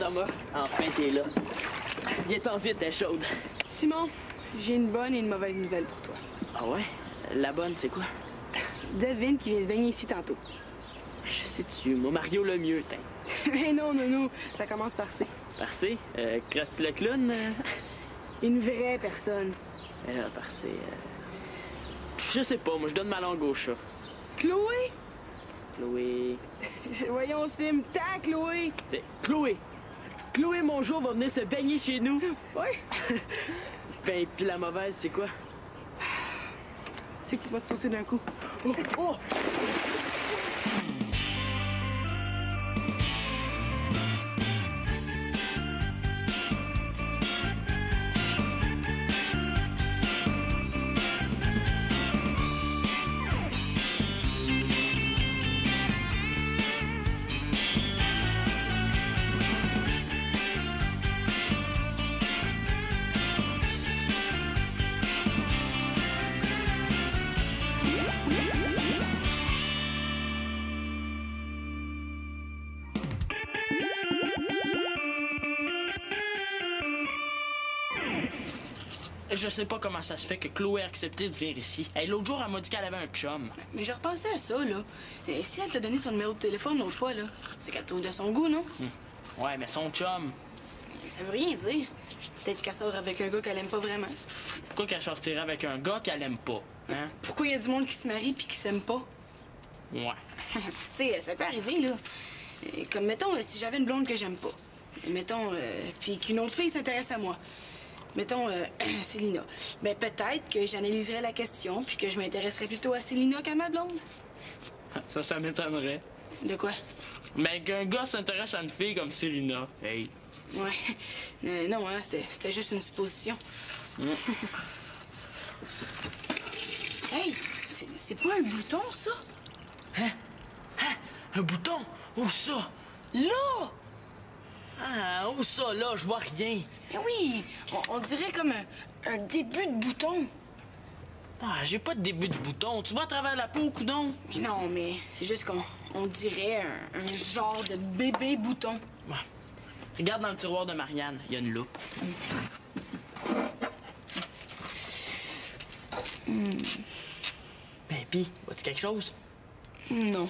Thomas, enfin t'es là. Viens-t'en vite, t'es chaude. Simon, j'ai une bonne et une mauvaise nouvelle pour toi. Ah ouais? La bonne, c'est quoi? Devine qui vient se baigner ici tantôt. Je sais-tu, moi, Mario le mieux, t'es. Mais non, ça commence par C. Par C? Krusty le clown? Une vraie personne. Par C... Je sais pas, moi, je donne ma langue au chat. Chloé? Chloé... Voyons, Sim, ta Chloé! Chloé! Chloé, mon jour, va venir se baigner chez nous. Ouais. Ben, puis la mauvaise, c'est quoi? C'est que tu vas te saucer d'un coup. Oh! Je sais pas comment ça se fait que Chloé a accepté de venir ici. Hey, l'autre jour, elle m'a dit qu'elle avait un chum. Mais je repensais à ça, là. Et si elle t'a donné son numéro de téléphone l'autre fois, là, c'est qu'elle trouve de son goût, non? Ouais, mais son chum... Ça veut rien dire. Peut-être qu'elle sort avec un gars qu'elle aime pas vraiment. Pourquoi qu'elle sortirait avec un gars qu'elle aime pas, hein? Pourquoi il y a du monde qui se marie puis qui s'aime pas? Ouais. Tu sais, ça peut arriver, là. Comme, mettons, si j'avais une blonde que j'aime pas. Mettons, puis qu'une autre fille s'intéresse à moi. Mettons, Célina. Ben, peut-être que j'analyserais la question puis que je m'intéresserais plutôt à Célina qu'à ma blonde. Ça m'étonnerait. De quoi? Mais qu'un gars s'intéresse à une fille comme Célina. Hey. Ouais. Non, hein, c'était juste une supposition. Hey, c'est pas un bouton, ça? Hein? Un bouton? Où ça? Là! Ah, où ça, là? Je vois rien. Mais oui, on dirait comme un début de bouton. Ah, j'ai pas de début de bouton. Tu vois à travers la peau, coudon? Mais non, mais c'est juste qu'on dirait un genre de bébé bouton. Ouais. Regarde dans le tiroir de Marianne, il y a une loupe. Ben, pis, vois-tu quelque chose? Non,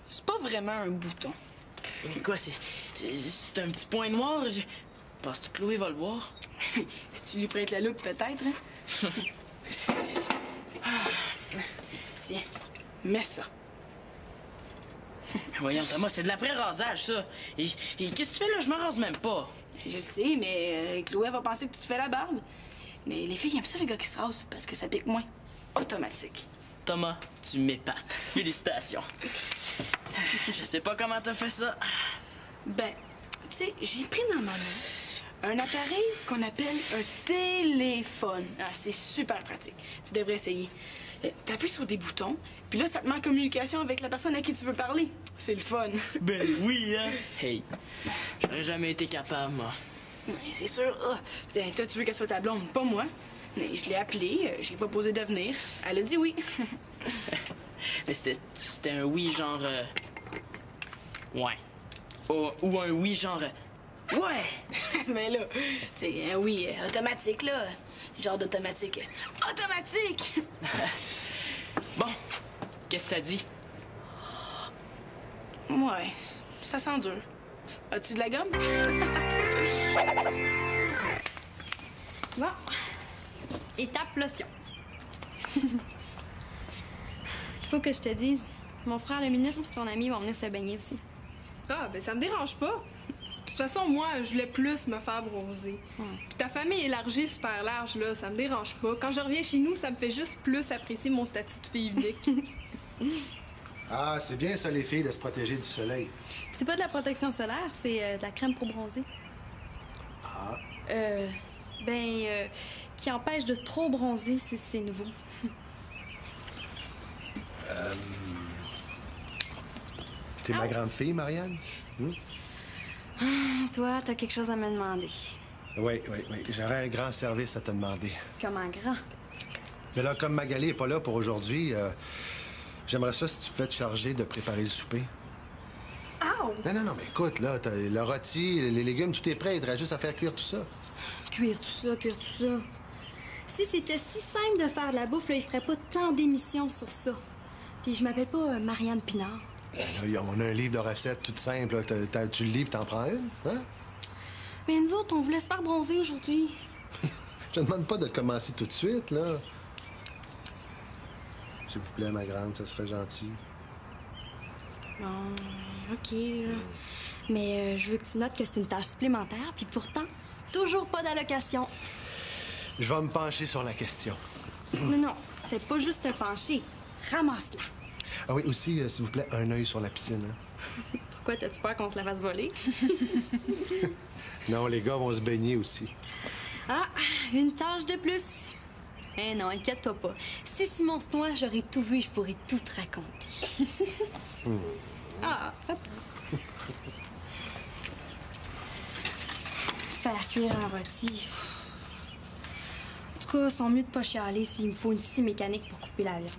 c'est pas vraiment un bouton. Mais quoi, c'est un petit point noir? Penses-tu que Chloé va le voir? Si tu lui prêtes la loupe, peut-être, hein? Tiens, mets ça. Voyons, Thomas, c'est de l'après-rasage, ça. Et qu'est-ce que tu fais là? Je me rase même pas. Je sais, mais Chloé va penser que tu te fais la barbe. Mais les filles aiment ça, les gars qui se rasent, parce que ça pique moins. Automatique. Thomas, tu m'épates. Félicitations. Je sais pas comment t'as fait ça. Ben, tu sais, j'ai pris dans ma main un appareil qu'on appelle un téléphone. Ah, c'est super pratique. Tu devrais essayer. T'appuies sur des boutons, puis là, ça te met en communication avec la personne à qui tu veux parler. C'est le fun. Ben oui, hein? Hey, j'aurais jamais été capable, moi. C'est sûr. Ah, toi, tu veux qu'elle soit ta blonde, pas moi. Mais je l'ai appelée, j'ai proposé de venir. Elle a dit oui. Mais c'était un oui genre... Ouais. Ou un oui genre... Ouais! Mais là, tu sais, un oui automatique, là. Genre d'automatique. Automatique! Bon, qu'est-ce que ça dit? Ouais, ça sent dur. As-tu de la gomme? Bon. Étape lotion. Il faut que je te dise, mon frère le ministre et son ami vont venir se baigner aussi. Ah, ben ça me dérange pas. De toute façon, moi, je voulais plus me faire bronzer. Puis ta famille élargie super large, là, ça me dérange pas. Quand je reviens chez nous, ça me fait juste plus apprécier mon statut de fille unique. Ah, c'est bien ça, les filles, de se protéger du soleil. C'est pas de la protection solaire, c'est de la crème pour bronzer. Ah. Qui empêche de trop bronzer, c'est nouveau. T'es ma grande fille, Marianne? Toi, t'as quelque chose à me demander. Oui. J'aurais un grand service à te demander. Comment grand? Mais là, comme Magali n'est pas là pour aujourd'hui, j'aimerais ça si tu pouvais te charger de préparer le souper. Ah Wow! Non, mais écoute, là, t'as le rôti, les légumes, tout est prêt. Il te reste juste à faire cuire tout ça. Cuire tout ça. Si c'était si simple de faire de la bouffe, là, il ferait pas tant d'émissions sur ça. Puis je m'appelle pas Marianne Pinard. Là, on a un livre de recettes tout simple. Là. Tu le lis et t'en prends une, hein? Mais nous autres, on voulait se faire bronzer aujourd'hui. Je te demande pas de commencer tout de suite, là. S'il vous plaît, ma grande, ça serait gentil. Bon, OK, là. Mais je veux que tu notes que c'est une tâche supplémentaire, puis pourtant, toujours pas d'allocation. Je vais me pencher sur la question. Non, fais pas juste te pencher. Ramasse-la. Ah oui, aussi, s'il vous plaît, un œil sur la piscine, hein? Pourquoi t'as-tu peur qu'on se la fasse voler? Non, les gars vont se baigner aussi. Ah, une tâche de plus. Eh non, inquiète-toi pas. Si Simon se noie, j'aurais tout vu et je pourrais tout te raconter. Ah, hop. Faire cuire un rôti. En tout cas, sont mieux de pas chialer s'il me faut une scie mécanique pour couper la viande.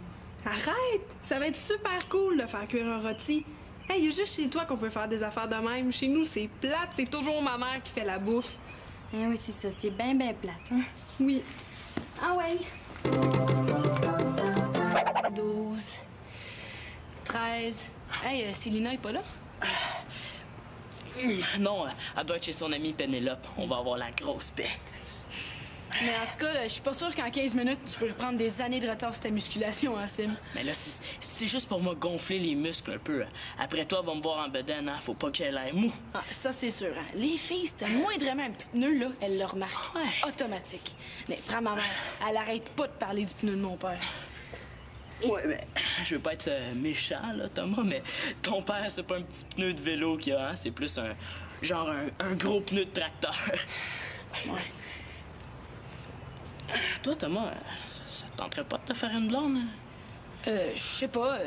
Arrête! Ça va être super cool de faire cuire un rôti. Hey, y a juste chez toi qu'on peut faire des affaires de même. Chez nous, c'est plate, c'est toujours ma mère qui fait la bouffe. Eh oui, c'est ça, c'est bien plate, hein? Oui. Ah ouais. 12, 13. Hey, Célina est pas là? Non, elle doit être chez son amie Pénélope. On va avoir la grosse paix. Mais en tout cas, là, je suis pas sûre qu'en 15 minutes, tu peux reprendre des années de retard sur ta musculation, hein, Sim. Mais là, c'est juste pour me gonfler les muscles un peu. Après toi, va me voir en bedaine, hein? Faut pas qu'elle ait mou. Ah, ça, c'est sûr. Hein. Les filles, si t'as moindrement un petit pneu, là, elles le remarquent. Ouais. Automatique. Mais prends ma mère, elle arrête pas de parler du pneu de mon père. Ouais, mais je veux pas être méchant, là, Thomas, mais ton père, c'est pas un petit pneu de vélo qu'il a, hein? C'est plus un gros pneu de tracteur. Ouais. Toi, Thomas, ça te tenterait pas de te faire une blonde? Je sais pas.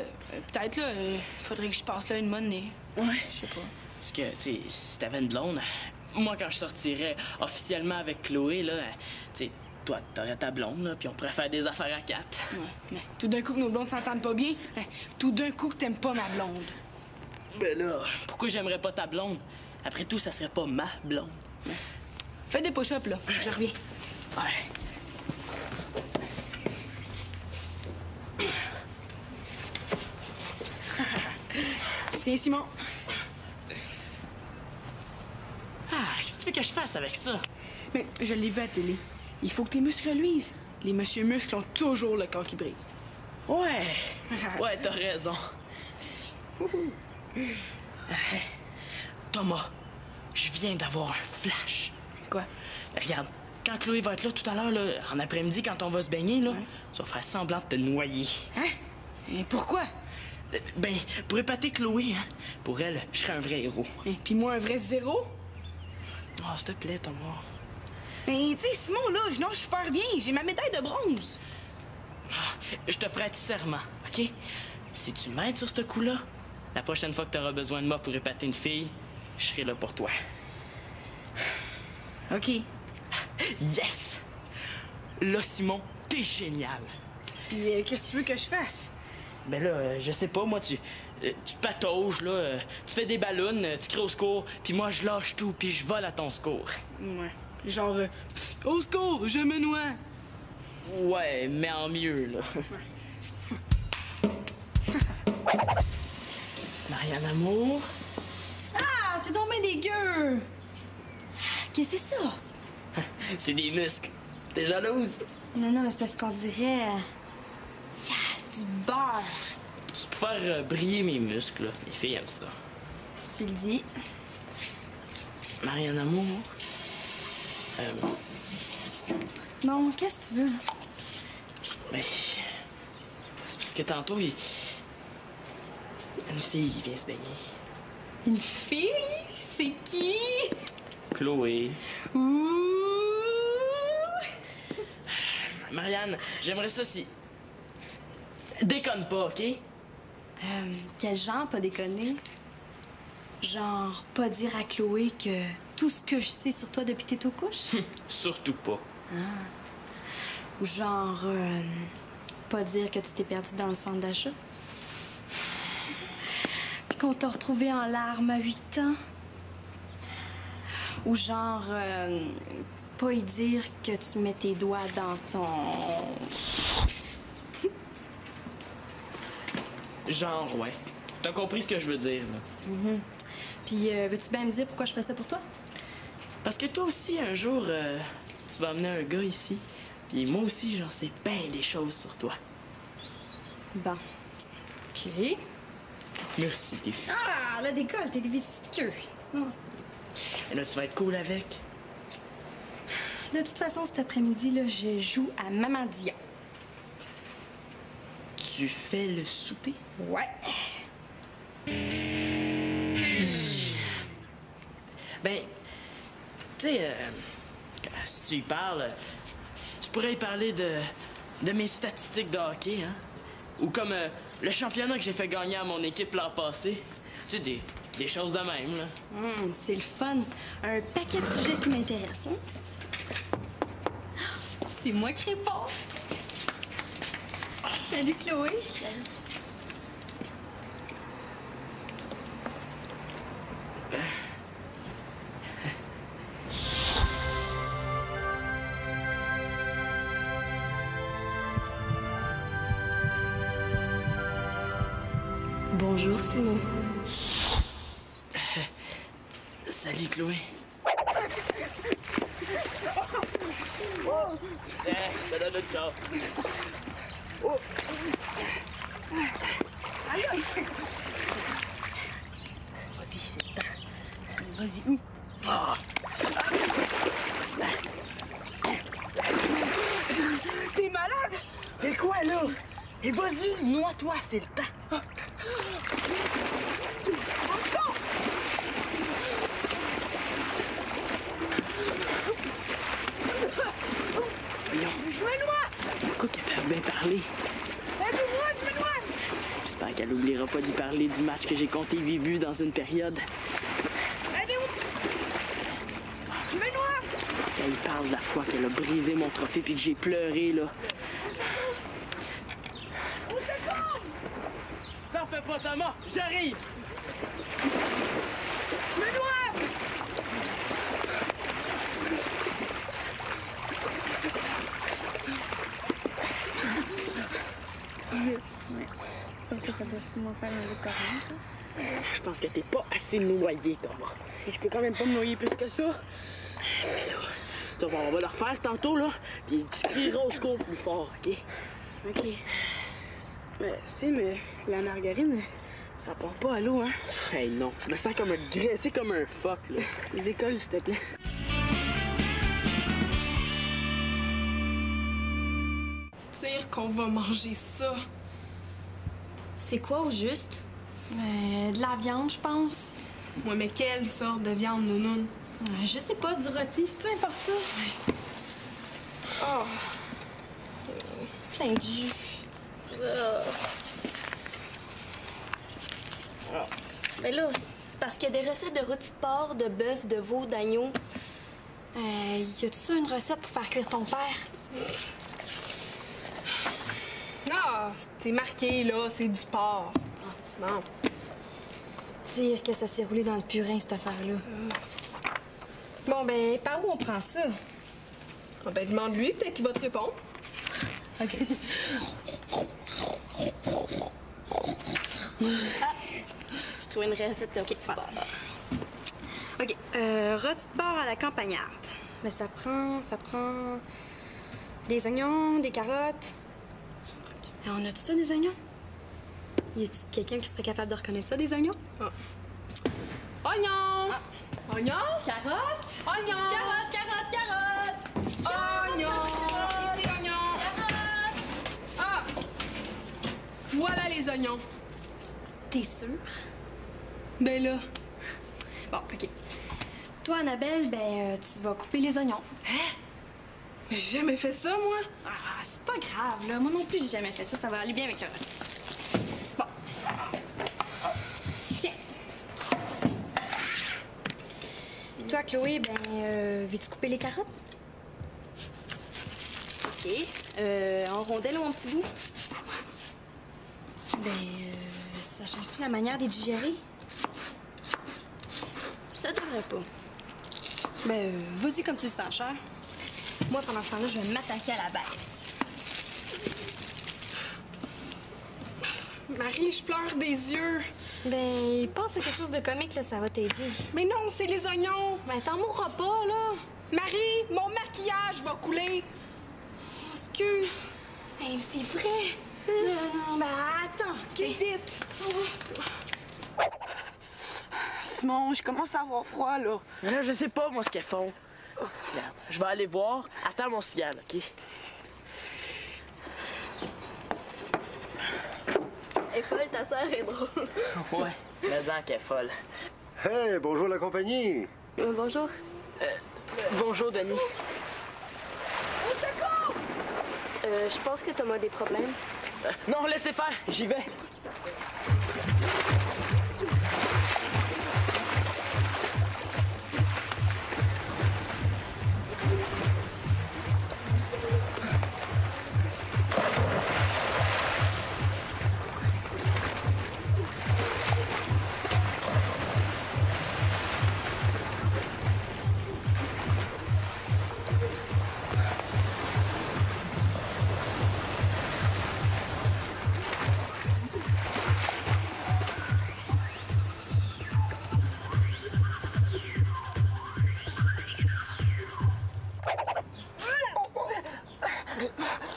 Peut-être, là, faudrait que je passe là une monnaie. Ouais. Je sais pas. Parce que, tu sais, si t'avais une blonde, moi, quand je sortirais officiellement avec Chloé, là, tu sais, toi, t'aurais ta blonde, là, puis on pourrait faire des affaires à quatre. Ouais. Mais tout d'un coup que nos blondes s'entendent pas bien, tout d'un coup que t'aimes pas ma blonde. Ben là, pourquoi j'aimerais pas ta blonde? Après tout, ça serait pas ma blonde. Fais des push-ups, là. Je reviens. Ouais. Tiens, Simon. Ah, qu'est-ce que tu veux que je fasse avec ça? Mais je l'ai vu à la télé. Il faut que tes muscles reluisent. Les monsieur muscles ont toujours le corps qui brille. Ouais. Ouais, t'as raison. Thomas, je viens d'avoir un flash. Quoi? Regarde, quand Chloé va être là tout à l'heure, là, en après-midi, quand on va se baigner, là, tu vas faire semblant de te noyer. Hein? Et pourquoi? Ben, pour épater Chloé, hein, pour elle, je serais un vrai héros. Et puis moi, un vrai zéro? Oh, s'il te plaît, Thomas. Mais tu sais, Simon, là, je nage super bien. J'ai ma médaille de bronze. Je te prête serment, OK? Si tu m'aides sur ce coup-là, la prochaine fois que tu auras besoin de moi pour épater une fille, je serai là pour toi. OK. Yes! Là, Simon, t'es génial. Puis qu'est-ce que tu veux que je fasse? Ben là, je sais pas, moi, tu patauges, là, tu fais des ballons, tu cries au secours, puis moi, je lâche tout, puis je vole à ton secours. Ouais. Genre, au secours, je me noie. Ouais, mais en mieux, là. Marianne Amour. Ah, t'es donc bien dégueu! Qu'est-ce que c'est ça? C'est des muscles. T'es jalouse? Non, mais c'est parce qu'on dirait... du beurre. C'est pour faire briller mes muscles, là. Les filles aiment ça. Si tu le dis. Marianne Amour. Bon, qu'est-ce que tu veux? Mais. C'est parce que tantôt, une fille qui vient se baigner. Une fille? C'est qui? Chloé. Ouh! Marianne, j'aimerais ça si. Déconne pas, OK? Quel genre, pas déconner? Genre, pas dire à Chloé que tout ce que je sais sur toi depuis tes couches? Surtout pas. Ou genre, pas dire que tu t'es perdu dans le centre d'achat? Puis qu'on t'a retrouvé en larmes à 8 ans? Ou genre, pas y dire que tu mets tes doigts dans ton... Genre, ouais. T'as compris ce que je veux dire, là. Puis, veux-tu bien me dire pourquoi je fais ça pour toi? Parce que toi aussi, un jour, tu vas amener un gars ici. Puis moi aussi, j'en sais bien des choses sur toi. Bon. OK. Merci, tes filles. Ah, la décolle, t'es visqueux. Et là, tu vas être cool avec. De toute façon, cet après-midi, là, je joue à Maman Dia. Tu fais le souper? Ouais. Ben, tu sais, si tu y parles, tu pourrais y parler de mes statistiques de hockey, hein? Ou comme le championnat que j'ai fait gagner à mon équipe l'an passé. Tu sais, des choses de même, là. C'est le fun. Un paquet de sujets qui m'intéressent, hein? C'est moi qui réponds. Salut, Chloé. Salut. Bonjour, Simon. Salut, Chloé. Ça donne une chance. Vas-y, c'est le temps. Vas-y, où? T'es malade? Fais quoi, là? Et vas-y, noie-toi, c'est le temps. Je me noie! Pourquoi qu'elle peut bien parler? Aide-moi! J'espère qu'elle n'oubliera pas d'y parler du match que j'ai compté 8 buts dans une période. Je me noie! Si elle parle de la fois qu'elle a brisé mon trophée puis que j'ai pleuré, là. T'en fais pas, Thomas! J'arrive! Je me noie! Sauf que ça doit sûrement faire un peu Je pense que t'es pas assez noyé, Thomas. Et je peux quand même pas me noyer plus que ça. On va le refaire tantôt, là, puis tu crieras au secours plus fort, OK? OK. Mais la margarine, ça part pas à l'eau, hein? Hey, non, je me sens comme un graissé comme un phoque, là. Décolle, s'il te plaît. Dire qu'on va manger ça. C'est quoi au juste? De la viande, je pense. Ouais, mais quelle sorte de viande, nounoun? Je sais pas, du rôti, c'est-tu important? Oh, Plein de jus. Mais là, c'est parce qu'il y a des recettes de rôti de porc, de bœuf, de veau, d'agneau. Y a-tu ça une recette pour faire cuire ton père? ah, c'est marqué, là, c'est du porc. Bon. Dire que ça s'est roulé dans le purin, cette affaire-là. Bon, ben, par où on prend ça? Ah ben, demande-lui, peut-être qu'il va te répondre. OK. J'ai trouvé une recette de rôti de porc. OK. Rôti de porc à la campagnarde. Mais ça prend des oignons, des carottes. On a-tu ça, des oignons? Y a-tu quelqu'un qui serait capable de reconnaître ça, des oignons? Oignon! Oignon? Carottes! Oignon! Carottes! Oignon! Ici, oignon! Ah! Voilà les oignons. T'es sûre? Ben là. Bon, OK. Toi, Annabelle, ben, tu vas couper les oignons. Mais j'ai jamais fait ça, moi. Ah, c'est pas grave, là. Moi non plus, j'ai jamais fait ça. Ça va aller bien avec le rôti. Bon. Tiens. Toi, Chloé, ben, veux-tu couper les carottes? OK. En rondelles ou en petits bouts? Ben, ça change-tu la manière de les digérer? Ça devrait pas. Ben, vas-y comme tu le sens, cher. Moi, pendant ce temps-là, je vais m'attaquer à la bête. Marie, je pleure des yeux. Ben, pense à quelque chose de comique, là, ça va t'aider. Mais non, c'est les oignons. Ben, t'en mourras pas, là. Marie, mon maquillage va couler. Oh, excuse. Ben, c'est vrai. Non, ben, attends, OK? Vite. Simon, je commence à avoir froid, là. Mais là, je sais pas, moi, ce qu'elles font. Regarde, je vais aller voir. Attends mon cigare, OK? Elle est folle, ta sœur est drôle. Ouais, la qu'elle est folle. Hey, bonjour la compagnie! Bonjour. Bonjour, Denis. Je pense que Thomas a des problèmes. Non, laissez faire, j'y vais.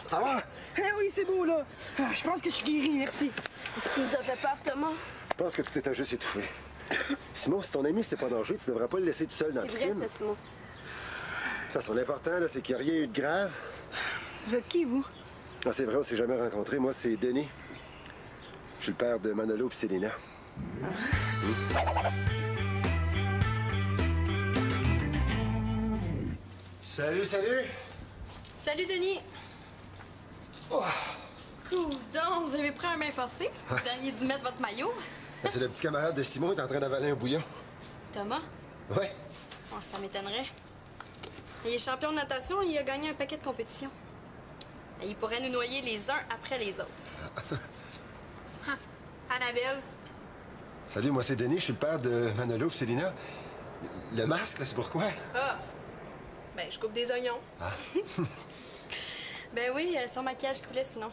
Ça va? Eh oui, c'est beau, là. Ah, je pense que je suis guéri, merci. Tu nous as fait peur, Thomas. Je pense que tu t'étais juste étouffé. Simon, si ton ami c'est pas dangereux, tu devrais pas le laisser tout seul dans la C'est vrai, piscine. ça, Simon. De toute façon, l'important, là, c'est qu'il n'y a rien eu de grave. Vous êtes qui, vous? Ah, c'est vrai, on s'est jamais rencontrés. Moi, c'est Denis. Je suis le père de Manolo et Célina. Salut, salut! Salut, Denis. Coudon, vous avez pris un bain forcé? Vous auriez dû mettre votre maillot. C'est le petit camarade de Simon, il est en train d'avaler un bouillon. Thomas? Ouais. Oh, ça m'étonnerait. Il est champion de natation et il a gagné un paquet de compétitions. Et il pourrait nous noyer les uns après les autres. Annabelle. Salut, moi c'est Denis, je suis le père de Manolo et Célina. Le masque, là, c'est pourquoi? Ah. Ben, je coupe des oignons. Ben oui, son maquillage coulait sinon.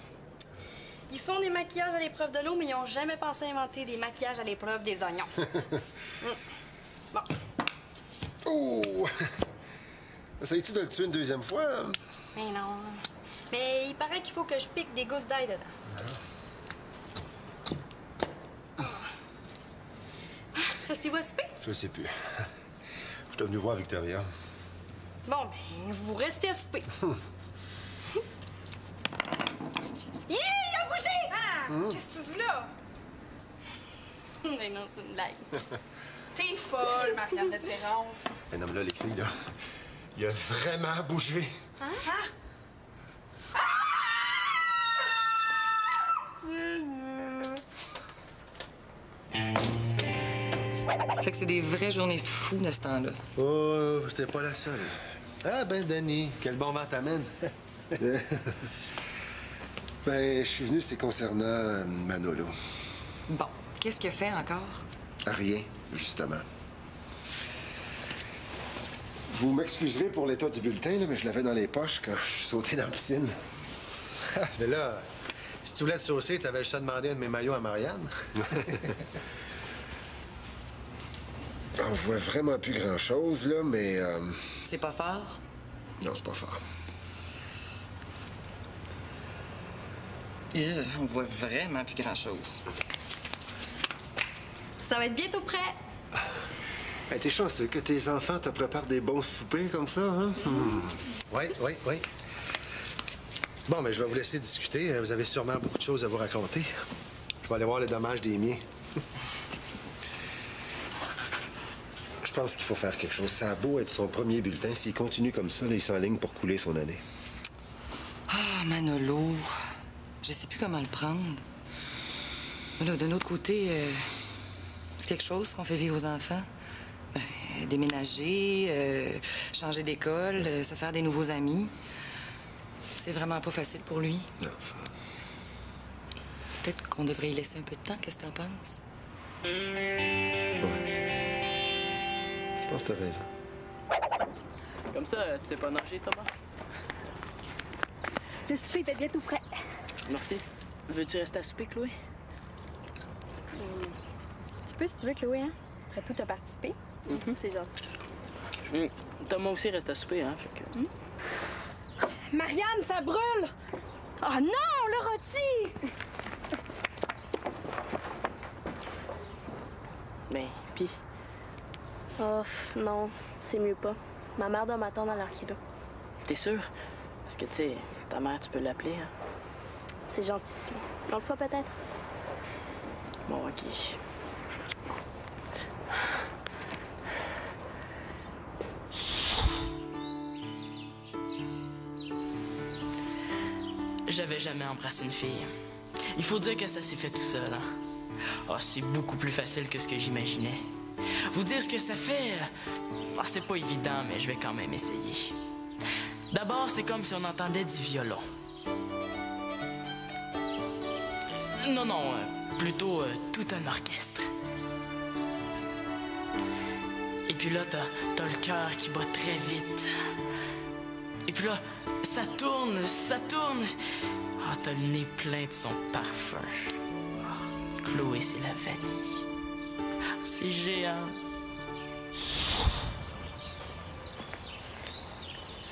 Ils font des maquillages à l'épreuve de l'eau, mais ils n'ont jamais pensé inventer des maquillages à l'épreuve des oignons. Bon. Oh! Essayes-tu de le tuer une deuxième fois? Mais non. Mais il paraît qu'il faut que je pique des gousses d'ail dedans. Restez-vous à souper? Je sais plus. Je suis venu voir Victoria. Bon, ben, vous restez à souper. Il a bougé! Ah! Qu'est-ce que tu dis là? Mais non, c'est une blague. T'es folle, Marianne d'Espérance. Mais non, mais là, les filles, là, il a vraiment bougé. Ça fait que c'est des vraies journées de fou de ce temps-là. Oh, t'es pas la seule. Ah ben, Denis, quel bon vent t'amène. Ben, je suis venu, c'est concernant Manolo. Bon, qu'est-ce qu'il a fait encore? Rien, justement. Vous m'excuserez pour l'état du bulletin, là, mais je l'avais dans les poches quand je suis sauté dans la piscine. Mais là, si tu voulais te saucer, t'avais juste à demander un de mes maillots à Marianne. On voit vraiment plus grand-chose, là, mais... C'est pas fort? Non, c'est pas fort. On voit vraiment plus grand-chose. Ça va être bientôt prêt. Hey, t'es chanceux que tes enfants te préparent des bons soupers comme ça, hein? Oui, oui, oui. Bon, mais je vais vous laisser discuter. Vous avez sûrement beaucoup de choses à vous raconter. Je vais aller voir les dommages des miens. Je pense qu'il faut faire quelque chose. Ça a beau être son premier bulletin. S'il continue comme ça, là, il s'enligne pour couler son année. Ah, Manolo. Je sais plus comment le prendre. Mais là, d'un autre côté, c'est quelque chose qu'on fait vivre aux enfants. Ben, déménager, changer d'école, se faire des nouveaux amis. C'est vraiment pas facile pour lui. Non, ça... Peut-être qu'on devrait y laisser un peu de temps. Qu'est-ce que t'en penses? pense que t'as raison. Comme ça, tu sais pas nager, Thomas? Le souper va être bientôt prêt. Merci. Veux-tu rester à souper, Chloé? Tu peux si tu veux, Chloé, hein? Après tout, t'as participé. C'est gentil. Thomas aussi reste à souper, hein? Fait que... Marianne, ça brûle! Oh non, le rôti! Ben, pis... Oh, non, c'est mieux pas. Ma mère doit m'attendre à l'Arkila. T'es sûr? Parce que, tu sais, ta mère, tu peux l'appeler, hein? C'est gentissime. L'autre fois, peut-être? Bon, OK. J'avais jamais embrassé une fille. Il faut dire que ça s'est fait tout seul, hein? Ah, c'est beaucoup plus facile que ce que j'imaginais. Vous dire ce que ça fait... c'est pas évident, mais je vais quand même essayer. D'abord, c'est comme si on entendait du violon. Non, plutôt tout un orchestre. Et puis là, t'as le cœur qui bat très vite. Et puis là, ça tourne. Ah, t'as le nez plein de son parfum. Ah, Chloé, c'est la vanille. Ah, c'est géant.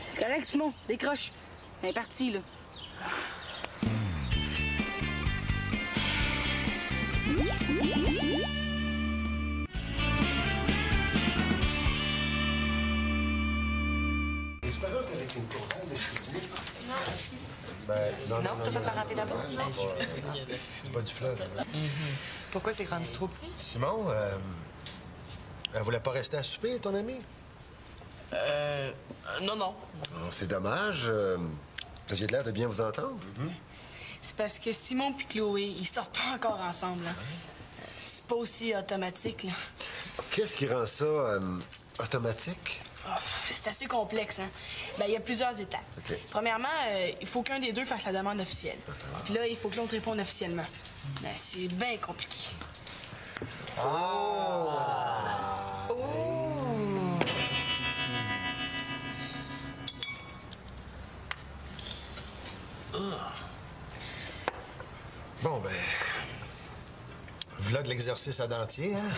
C'est correct, Simon. Décroche. Elle est partie, là. Non, t'as pas de parenté là-bas? C'est pas du fleuve. Pourquoi c'est rendu trop petit? Simon, elle voulait pas rester à souper, ton ami? Non. C'est dommage. Vous aviez l'air de bien vous entendre. C'est parce que Simon puis Chloé, ils sortent pas encore ensemble, là. C'est pas aussi automatique, là. Qu'est-ce qui rend ça automatique? Oh, c'est assez complexe, hein. Ben, il y a plusieurs étapes. OK. Premièrement, il faut qu'un des deux fasse la demande officielle. Puis là, il faut que l'autre réponde officiellement. Ben, c'est bien compliqué. Bon, ben... V'là de l'exercice à dentier, hein?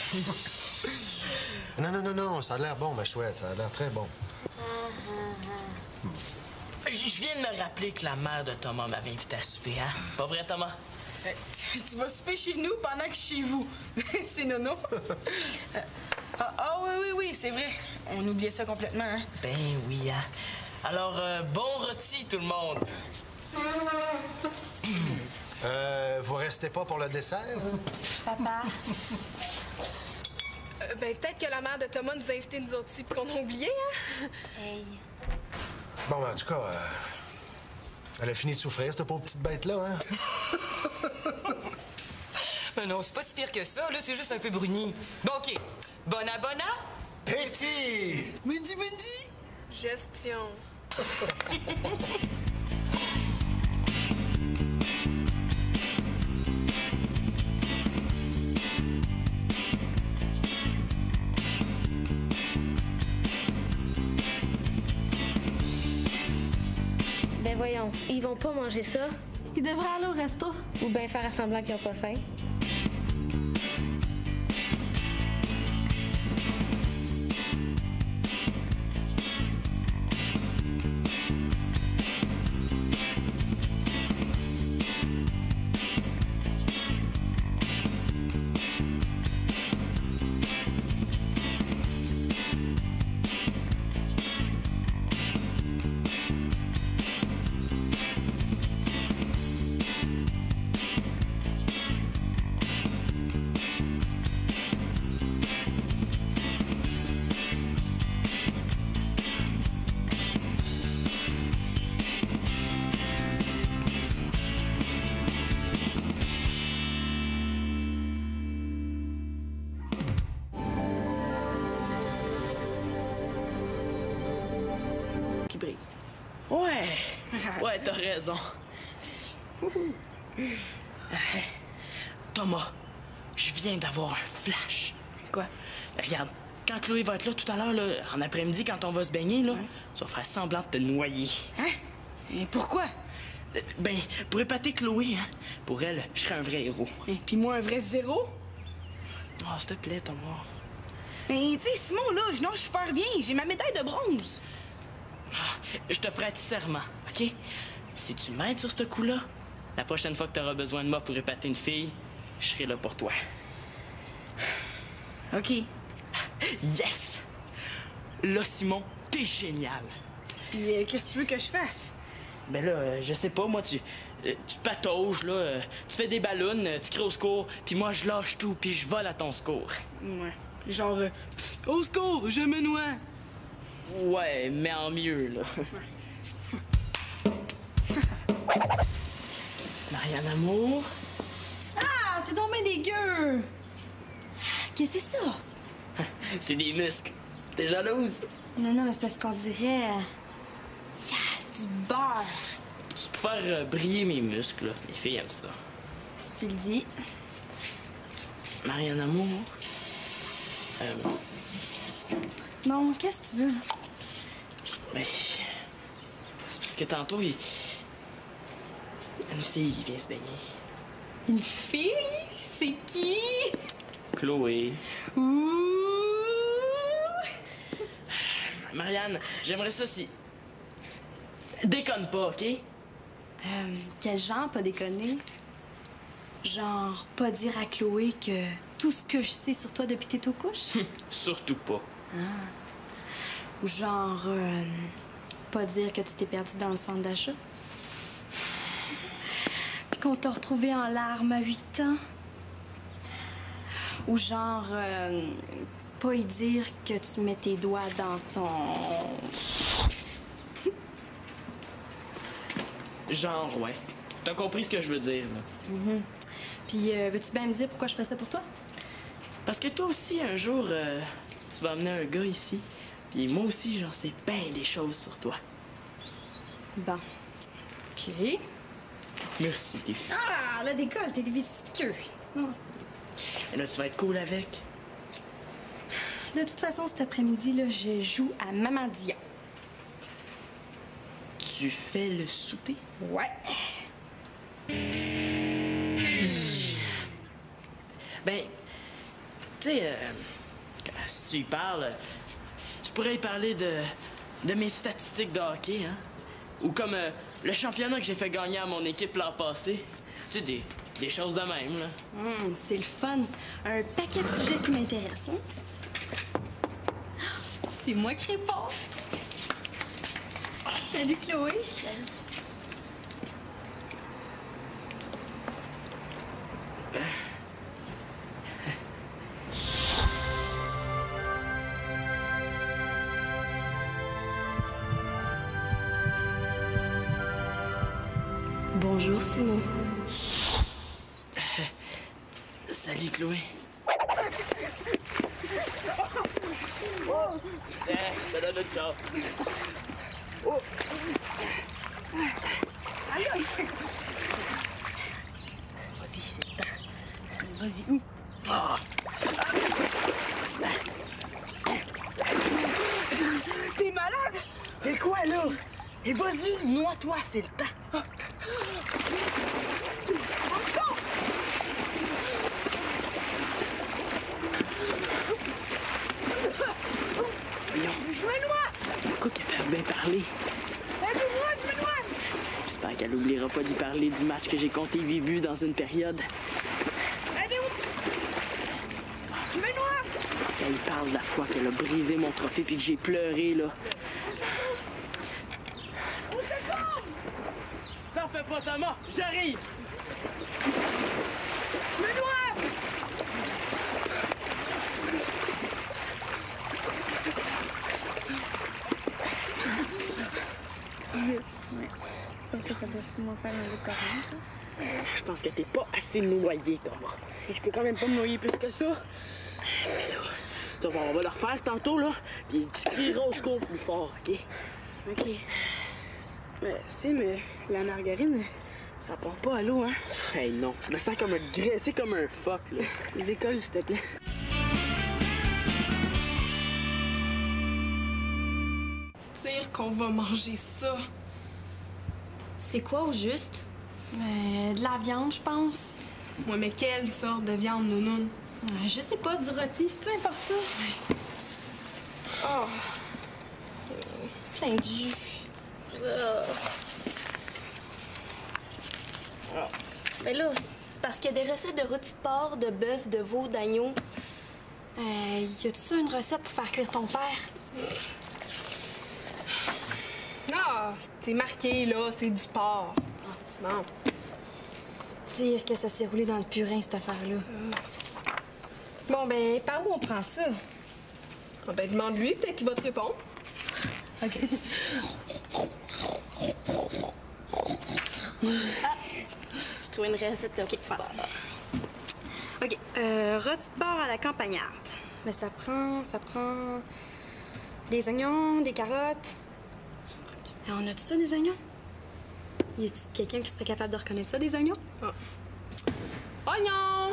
Non, ça a l'air bon, ma chouette. Ça a l'air très bon. Je viens de me rappeler que la mère de Thomas m'avait invité à souper, hein? Pas vrai, Thomas? Tu vas souper chez nous pendant que je suis chez vous. C'est nono. Oui, c'est vrai. On oubliait ça complètement, hein? Ben oui, hein? Alors, bon rôti, tout le monde. Vous restez pas pour le dessert? Papa. Ben, peut-être que la mère de Thomas nous a invités, nous autres aussi, puis qu'on a oublié, hein? Hey. Bon, ben, en tout cas, elle a fini de souffrir, cette pauvre petite bête-là, hein? Ben non, c'est pas si pire que ça, là, c'est juste un peu bruni. Bon, OK. Bon abonna? Petit! Midi. Gestion. Ben voyons, ils vont pas manger ça. Il devrait aller au resto. Ou bien faire à semblant qu'ils ont pas faim. Ouais, t'as raison. Thomas, je viens d'avoir un flash. Quoi? Regarde, quand Chloé va être là tout à l'heure, là, en après-midi, quand on va se baigner, là, tu vas faire semblant de te noyer. Hein? Et pourquoi? Ben, pour épater Chloé, hein, pour elle, je serais un vrai héros. Et puis moi, un vrai zéro? Oh, s'il te plaît, Thomas. Mais tu sais, Simon, là, je nage super bien. J'ai ma médaille de bronze. Je te prête serment, OK? Si tu m'aides sur ce coup-là, la prochaine fois que tu auras besoin de moi pour épater une fille, je serai là pour toi. OK. Yes! Là, Simon, t'es génial. Puis qu'est-ce que tu veux que je fasse? Ben là, je sais pas, moi, tu patauges, là, tu fais des ballons, tu cries au secours, puis moi, je lâche tout, puis je vole à ton secours. Ouais. Genre, au secours, je me noie. Ouais, mais en mieux, là. Marianne Amour. Ah, t'es donc bien dégueu! Qu'est-ce que c'est ça? C'est des muscles. T'es jalouse? Non, non, mais c'est parce qu'on dirait... du beurre. C'est pour faire briller mes muscles, là. Les filles aiment ça. Si tu le dis. Marianne Amour. Non, qu'est-ce que tu veux? Mais... c'est parce que tantôt, une fille qui vient se baigner. Une fille? C'est qui? Chloé. Ouh! Marianne, j'aimerais ça si... Déconne pas, OK? Quel genre, pas déconner? Genre, pas dire à Chloé que tout ce que je sais sur toi depuis que t'es aux couches? Surtout pas. Ou genre, pas dire que tu t'es perdu dans le centre d'achat? Puis qu'on t'a retrouvé en larmes à 8 ans? Ou genre, pas y dire que tu mets tes doigts dans ton... Genre, ouais. T'as compris ce que je veux dire, là. Puis, veux-tu bien me dire pourquoi je ferais ça pour toi? Parce que toi aussi, un jour, tu vas amener un gars ici. Puis moi aussi, j'en sais bien des choses sur toi. Bon. OK. Merci, tes filles. Ah, la décolle, t'es visqueux. Et là, tu vas être cool avec. De toute façon, cet après-midi, là, je joue à Maman Dia. Tu fais le souper? Ouais. Ben, tu sais, si tu y parles, tu pourrais y parler de mes statistiques de hockey, hein? Ou comme le championnat que j'ai fait gagner à mon équipe l'an passé. Tu sais, des choses de même, là. C'est le fun. Un paquet de sujets qui m'intéressent, hein? C'est moi qui réponds. Salut, Chloé. Salut. Bonjour, Simon. Salut, Chloé. Ça donne notre chance. Vas-y, c'est le temps. Vas-y, où? T'es malade? Fais quoi, là? Et vas-y, noie-toi, c'est le temps. Je me noie! Pourquoi qu'elle peut bien parler? Je me noie! J'espère qu'elle oubliera pas d'y parler du match que j'ai compté 8 buts dans une période. Allez, où? Je me noie! Si elle parle de la fois qu'elle a brisé mon trophée puis que j'ai pleuré, là. T'en fais pas, Thomas! J'arrive! Je me noie! Ouais. Sauf que ça doit sûrement faire un peu correct. Je pense que t'es pas assez noyé, Thomas. Je peux quand même pas me noyer plus que ça. On va le refaire tantôt, là, puis tu crieras au secours plus fort, OK? OK. Mais la margarine, ça part pas à l'eau, hein? Hey, non, je me sens comme graissé comme un phoque, là. Décolle, s'il te plaît. qu'on va manger ça. C'est quoi au juste? De la viande, je pense. Ouais, mais quelle sorte de viande, nounoun? Je sais pas, du rôti, c'est-tu important? Oh. Plein de jus. Mais là, c'est parce qu'il y a des recettes de rôti de porc, de bœuf, de veau, d'agneau. Y a-tu ça une recette pour faire cuire ton père? Ah, c'est marqué, là, c'est du porc. Bon. Dire que ça s'est roulé dans le purin, cette affaire-là. Bon, ben, par où on prend ça? Ah ben, demande-lui, peut-être qu'il va te répondre. OK. J'ai trouvé une recette de rôti de porc. OK. Rôti de porc à la campagnarde. Mais ça prend des oignons, des carottes. On a-tu ça, des oignons? Y a-tu quelqu'un qui serait capable de reconnaître ça, des oignons? Oignon!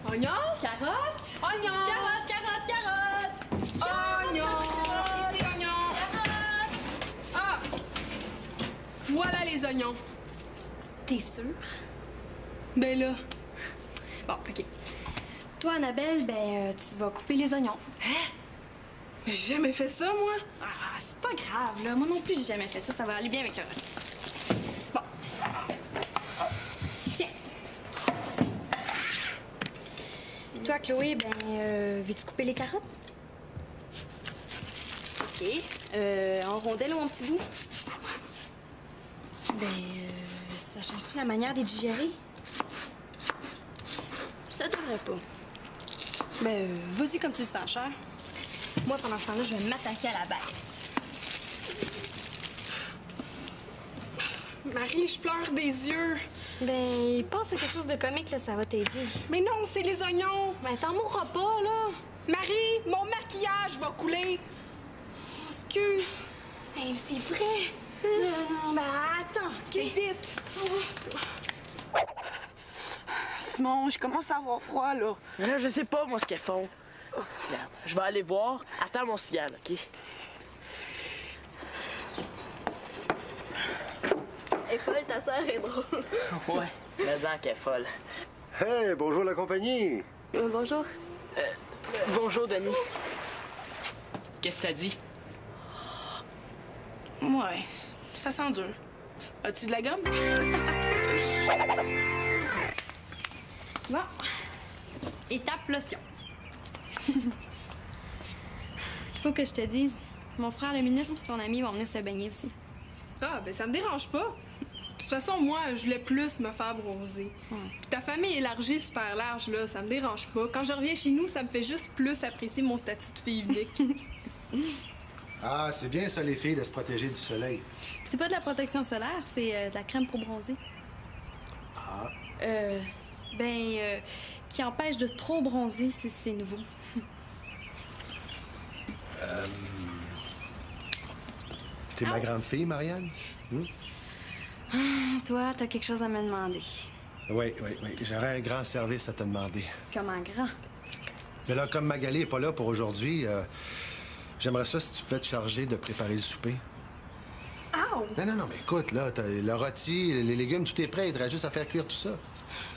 Oignon? Carottes? Oignon! Carottes, carottes, carottes! Oignon! Ici, oignon! Ah! Voilà les oignons. T'es sûre? Ben là. Bon, OK. Toi, Annabelle, ben, tu vas couper les oignons. Hein? Mais j'ai jamais fait ça, moi. Ah, c'est pas grave, là. Moi non plus, j'ai jamais fait ça. Ça va aller bien avec le rôti. Bon. Tiens. Toi, Chloé, ben, veux-tu couper les carottes? OK. En rondelles ou en petits bouts? Ben, ça change-tu la manière de les digérer? Ça devrait pas. Ben, vas-y comme tu le sens, cher. Moi, pendant ce temps-là, je vais m'attaquer à la bête. Marie, je pleure des yeux. Ben, pense à quelque chose de comique, là, ça va t'aider. Mais non, c'est les oignons. Ben, t'en mourras pas, là. Marie, mon maquillage va couler. Oh, excuse. Hey, c'est vrai. Non, ben, attends, OK? Vite. Simon, je commence à avoir froid, là. Mais là, je sais pas, moi, ce qu'elles font. Regarde, je vais aller voir. Attends mon cigare, OK? Elle est folle, ta sœur est drôle. Ouais, mais qu'elle est folle. Hey, bonjour la compagnie. Bonjour. Bonjour, Denis. Qu'est-ce que ça dit? Ouais, ça sent dur. As-tu de la gomme? Bon. Étape lotion. Il faut que je te dise, mon frère le ministre et son ami vont venir se baigner aussi. Ah, ben ça me dérange pas. De toute façon, moi, je voulais plus me faire bronzer. Puis ta famille élargie super large, là, ça me dérange pas. Quand je reviens chez nous, ça me fait juste plus apprécier mon statut de fille unique. Ah, c'est bien ça, les filles, de se protéger du soleil. C'est pas de la protection solaire, c'est de la crème pour bronzer. Ah. Qui empêche de trop bronzer, c'est nouveau. T'es ma grande fille, Marianne? Toi, t'as quelque chose à me demander. Oui. J'aurais un grand service à te demander. Comment grand? Mais là, comme Magali n'est pas là pour aujourd'hui, j'aimerais ça si tu pouvais te charger de préparer le souper. Ow! Non, mais écoute, là, t'as le rôti, les légumes, tout est prêt. Il faudrait juste à faire cuire tout ça.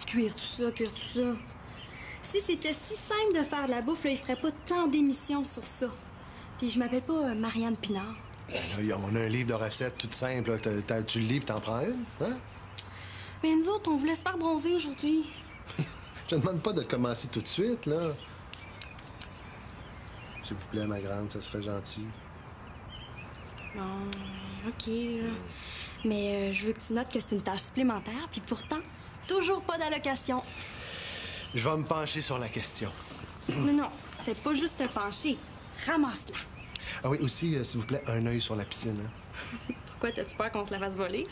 Cuire tout ça. Si c'était si simple de faire de la bouffe, là, il ferait pas tant d'émissions sur ça. Puis je m'appelle pas Marianne Pinard. Là, on a un livre de recettes tout simple. Là. Tu le lis et t'en prends une, hein? Mais nous autres, on voulait se faire bronzer aujourd'hui. Je te demande pas de commencer tout de suite, là. S'il vous plaît, ma grande, ça serait gentil. Bon, OK, là. Mais je veux que tu notes que c'est une tâche supplémentaire, puis pourtant, toujours pas d'allocation. Je vais me pencher sur la question. Non, fais pas juste te pencher. Ramasse-la. Ah oui, aussi, s'il vous plaît, un œil sur la piscine, hein? Pourquoi, t'as-tu peur qu'on se la fasse voler?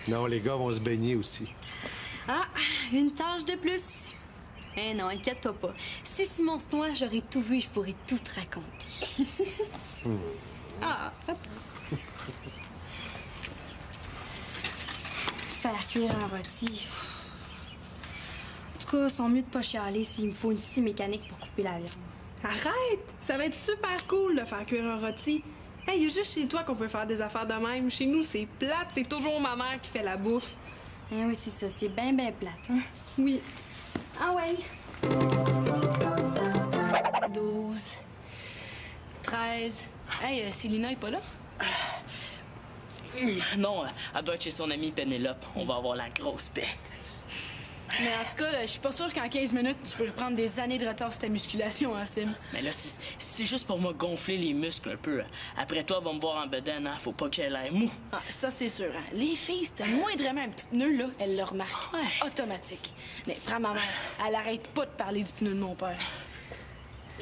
Non, les gars vont se baigner aussi. Ah, une tâche de plus. Eh non, inquiète-toi pas. Si Simon se noie, j'aurais tout vu et je pourrais tout te raconter. Ah, hop. Faire cuire un rôti. En tout cas, ils sont mieux de pas chialer s'il me faut une scie mécanique pour couper la viande. Arrête! Ça va être super cool de faire cuire un rôti. Hey, y a juste chez toi qu'on peut faire des affaires de même. Chez nous, c'est plate, c'est toujours ma mère qui fait la bouffe. Eh oui, c'est ça, c'est bien, bien plate. Hein? Oui. Ah ouais. 12, 13. Hey, Célina est pas là? Non, elle doit être chez son amie Pénélope. On va avoir la grosse paix. Mais en tout cas, là, je suis pas sûre qu'en 15 minutes, tu peux reprendre des années de retard sur ta musculation, hein, Sim? Mais là, c'est juste pour moi gonfler les muscles un peu. Après toi, va me voir en bedaine, hein? Faut pas qu'elle l'air mou. Ah, ça, c'est sûr. Hein. Les filles, si t'as moindrement un petit pneu, là, elles le remarquent. Ouais. Automatique. Mais prends ma mère. Elle arrête pas de parler du pneu de mon père.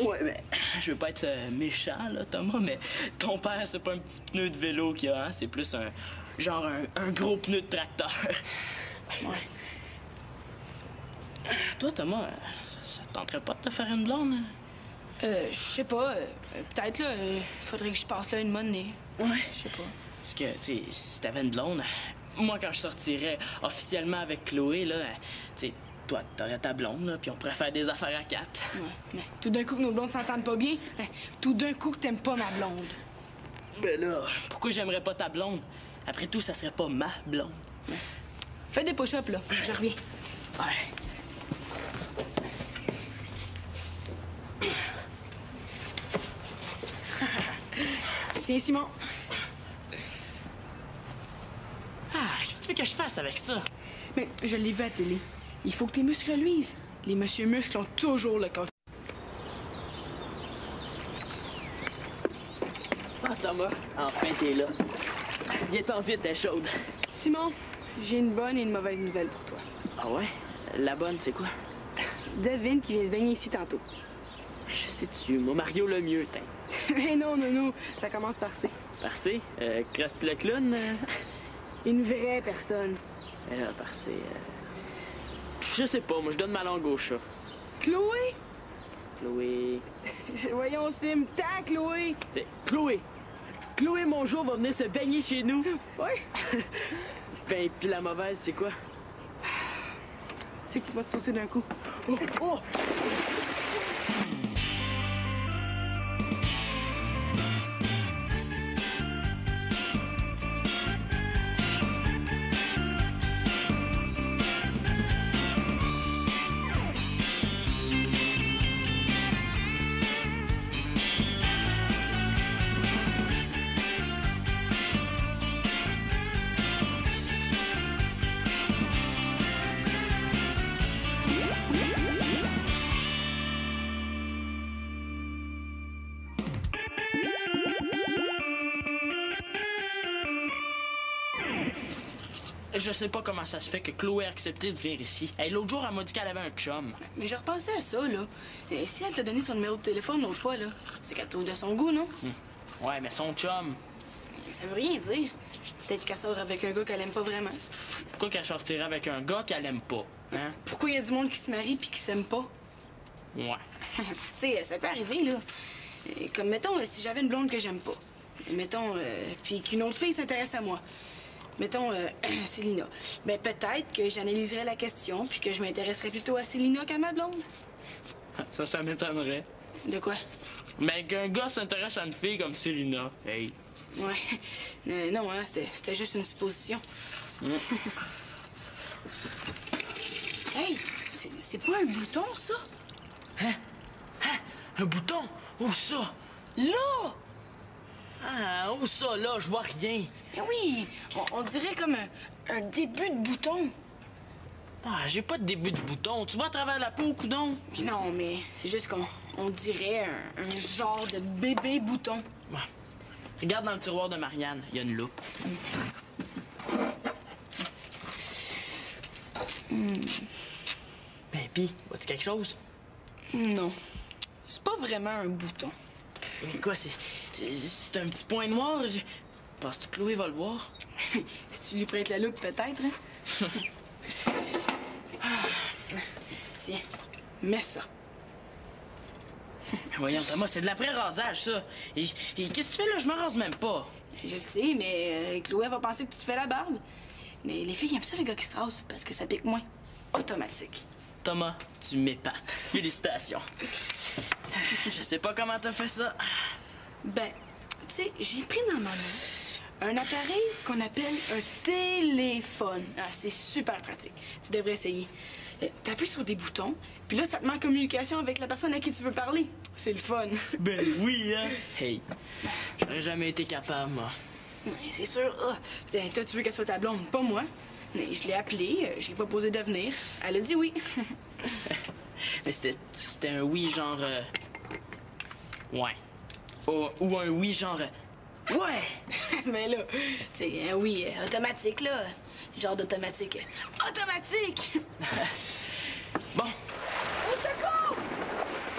Ouais, mais je veux pas être méchant, là, Thomas, mais ton père, c'est pas un petit pneu de vélo qu'il a, hein? C'est plus un gros pneu de tracteur. Ouais. Toi, Thomas, ça te tenterait pas de te faire une blonde? Je sais pas. Peut-être, là, faudrait que je passe là une bonne nez. Ouais. Je sais pas. Parce que, tu sais, si t'avais une blonde, moi, quand je sortirais officiellement avec Chloé, là, tu sais, toi, t'aurais ta blonde, là, puis on pourrait faire des affaires à 4. Ouais. Mais tout d'un coup que nos blondes s'entendent pas bien, hein, tout d'un coup que t'aimes pas ma blonde. Ben là, pourquoi j'aimerais pas ta blonde? Après tout, ça serait pas ma blonde. Ouais. Fais des push-ups, là. Je reviens. Ouais. Tiens, Simon. Ah, qu'est-ce que tu veux que je fasse avec ça? Mais je l'ai vu à la télé. Il faut que tes muscles reluisent. Les monsieur muscles ont toujours le corps. Ah, Thomas, enfin t'es là. Viens-t'en vite, t'es chaude. Simon, j'ai une bonne et une mauvaise nouvelle pour toi. Ah ouais? La bonne, c'est quoi? Devine qui vient se baigner ici tantôt. Je sais-tu, moi, Mario le mieux, t'es. Mais non, non, ça commence par C. Par C? Krusty le clown? Une vraie personne. Par C... Je sais pas, moi, je donne ma langue au chat. Chloé? Chloé... Voyons, Sim, ta Chloé! Chloé! Chloé, mon jour, va venir se baigner chez nous. Ouais. Ben, puis la mauvaise, c'est quoi? C'est que tu vas te saucer d'un coup. Oh! Oh! Je sais pas comment ça se fait que Chloé a accepté de venir ici. Hey, l'autre jour, elle m'a dit qu'elle avait un chum. Mais je repensais à ça, là. Et si elle t'a donné son numéro de téléphone l'autre fois, là, c'est qu'elle trouve de son goût, non? Ouais, mais son chum... Ça veut rien dire. Peut-être qu'elle sort avec un gars qu'elle aime pas vraiment. Pourquoi qu'elle sortirait avec un gars qu'elle aime pas, hein? Pourquoi il y a du monde qui se marie puis qui s'aime pas? Ouais. Tu sais, ça peut arriver, là. Comme, mettons, si j'avais une blonde que j'aime pas. Mettons, puis qu'une autre fille s'intéresse à moi. Mettons, Célina. Ben, peut-être que j'analyserais la question puis que je m'intéresserais plutôt à Célina qu'à ma blonde. Ça m'étonnerait. De quoi? Mais qu'un gars s'intéresse à une fille comme Célina. Hey. Ouais. Non, hein, c'était juste une supposition. Hey, c'est pas un bouton, ça? Hein? Un bouton? Où ça? Là! Ah, où ça, là? Je vois rien. Mais oui, on dirait comme un début de bouton. Ah, j'ai pas de début de bouton. Tu vois à travers la peau, coudon? Mais non, mais c'est juste qu'on dirait un genre de bébé bouton. Ouais. Regarde dans le tiroir de Marianne, il y a une loupe. Ben, pis, vois-tu quelque chose? Non. C'est pas vraiment un bouton. Mais quoi, c'est un petit point noir? Penses-tu que Chloé va le voir? Si tu lui prêtes la loupe, peut-être, hein? Tiens, mets ça. Voyons, Thomas, c'est de l'après-rasage, ça. Et qu'est-ce que tu fais là? Je me rase même pas. Je sais, mais Chloé va penser que tu te fais la barbe. Mais les filles aiment ça, les gars qui se rasent, parce que ça pique moins. Automatique. Thomas, tu m'épates. Félicitations. Je sais pas comment t'as fait ça. Ben, tu tu sais, j'ai pris dans ma main un appareil qu'on appelle un téléphone. Ah, c'est super pratique. Tu devrais essayer. T'appuies sur des boutons, puis là, ça te met en communication avec la personne à qui tu veux parler. C'est le fun. Ben oui, hein? Hey, j'aurais jamais été capable, moi. C'est sûr. Ah, toi, tu veux qu'elle soit ta blonde, pas moi. Mais je l'ai appelée, j'ai proposé de venir. Elle a dit oui. Mais c'était un oui genre... Ouais. Ou un oui genre... Ouais! Mais là, tu sais, un oui automatique, là. Genre d'automatique. Automatique! Bon. Au secours!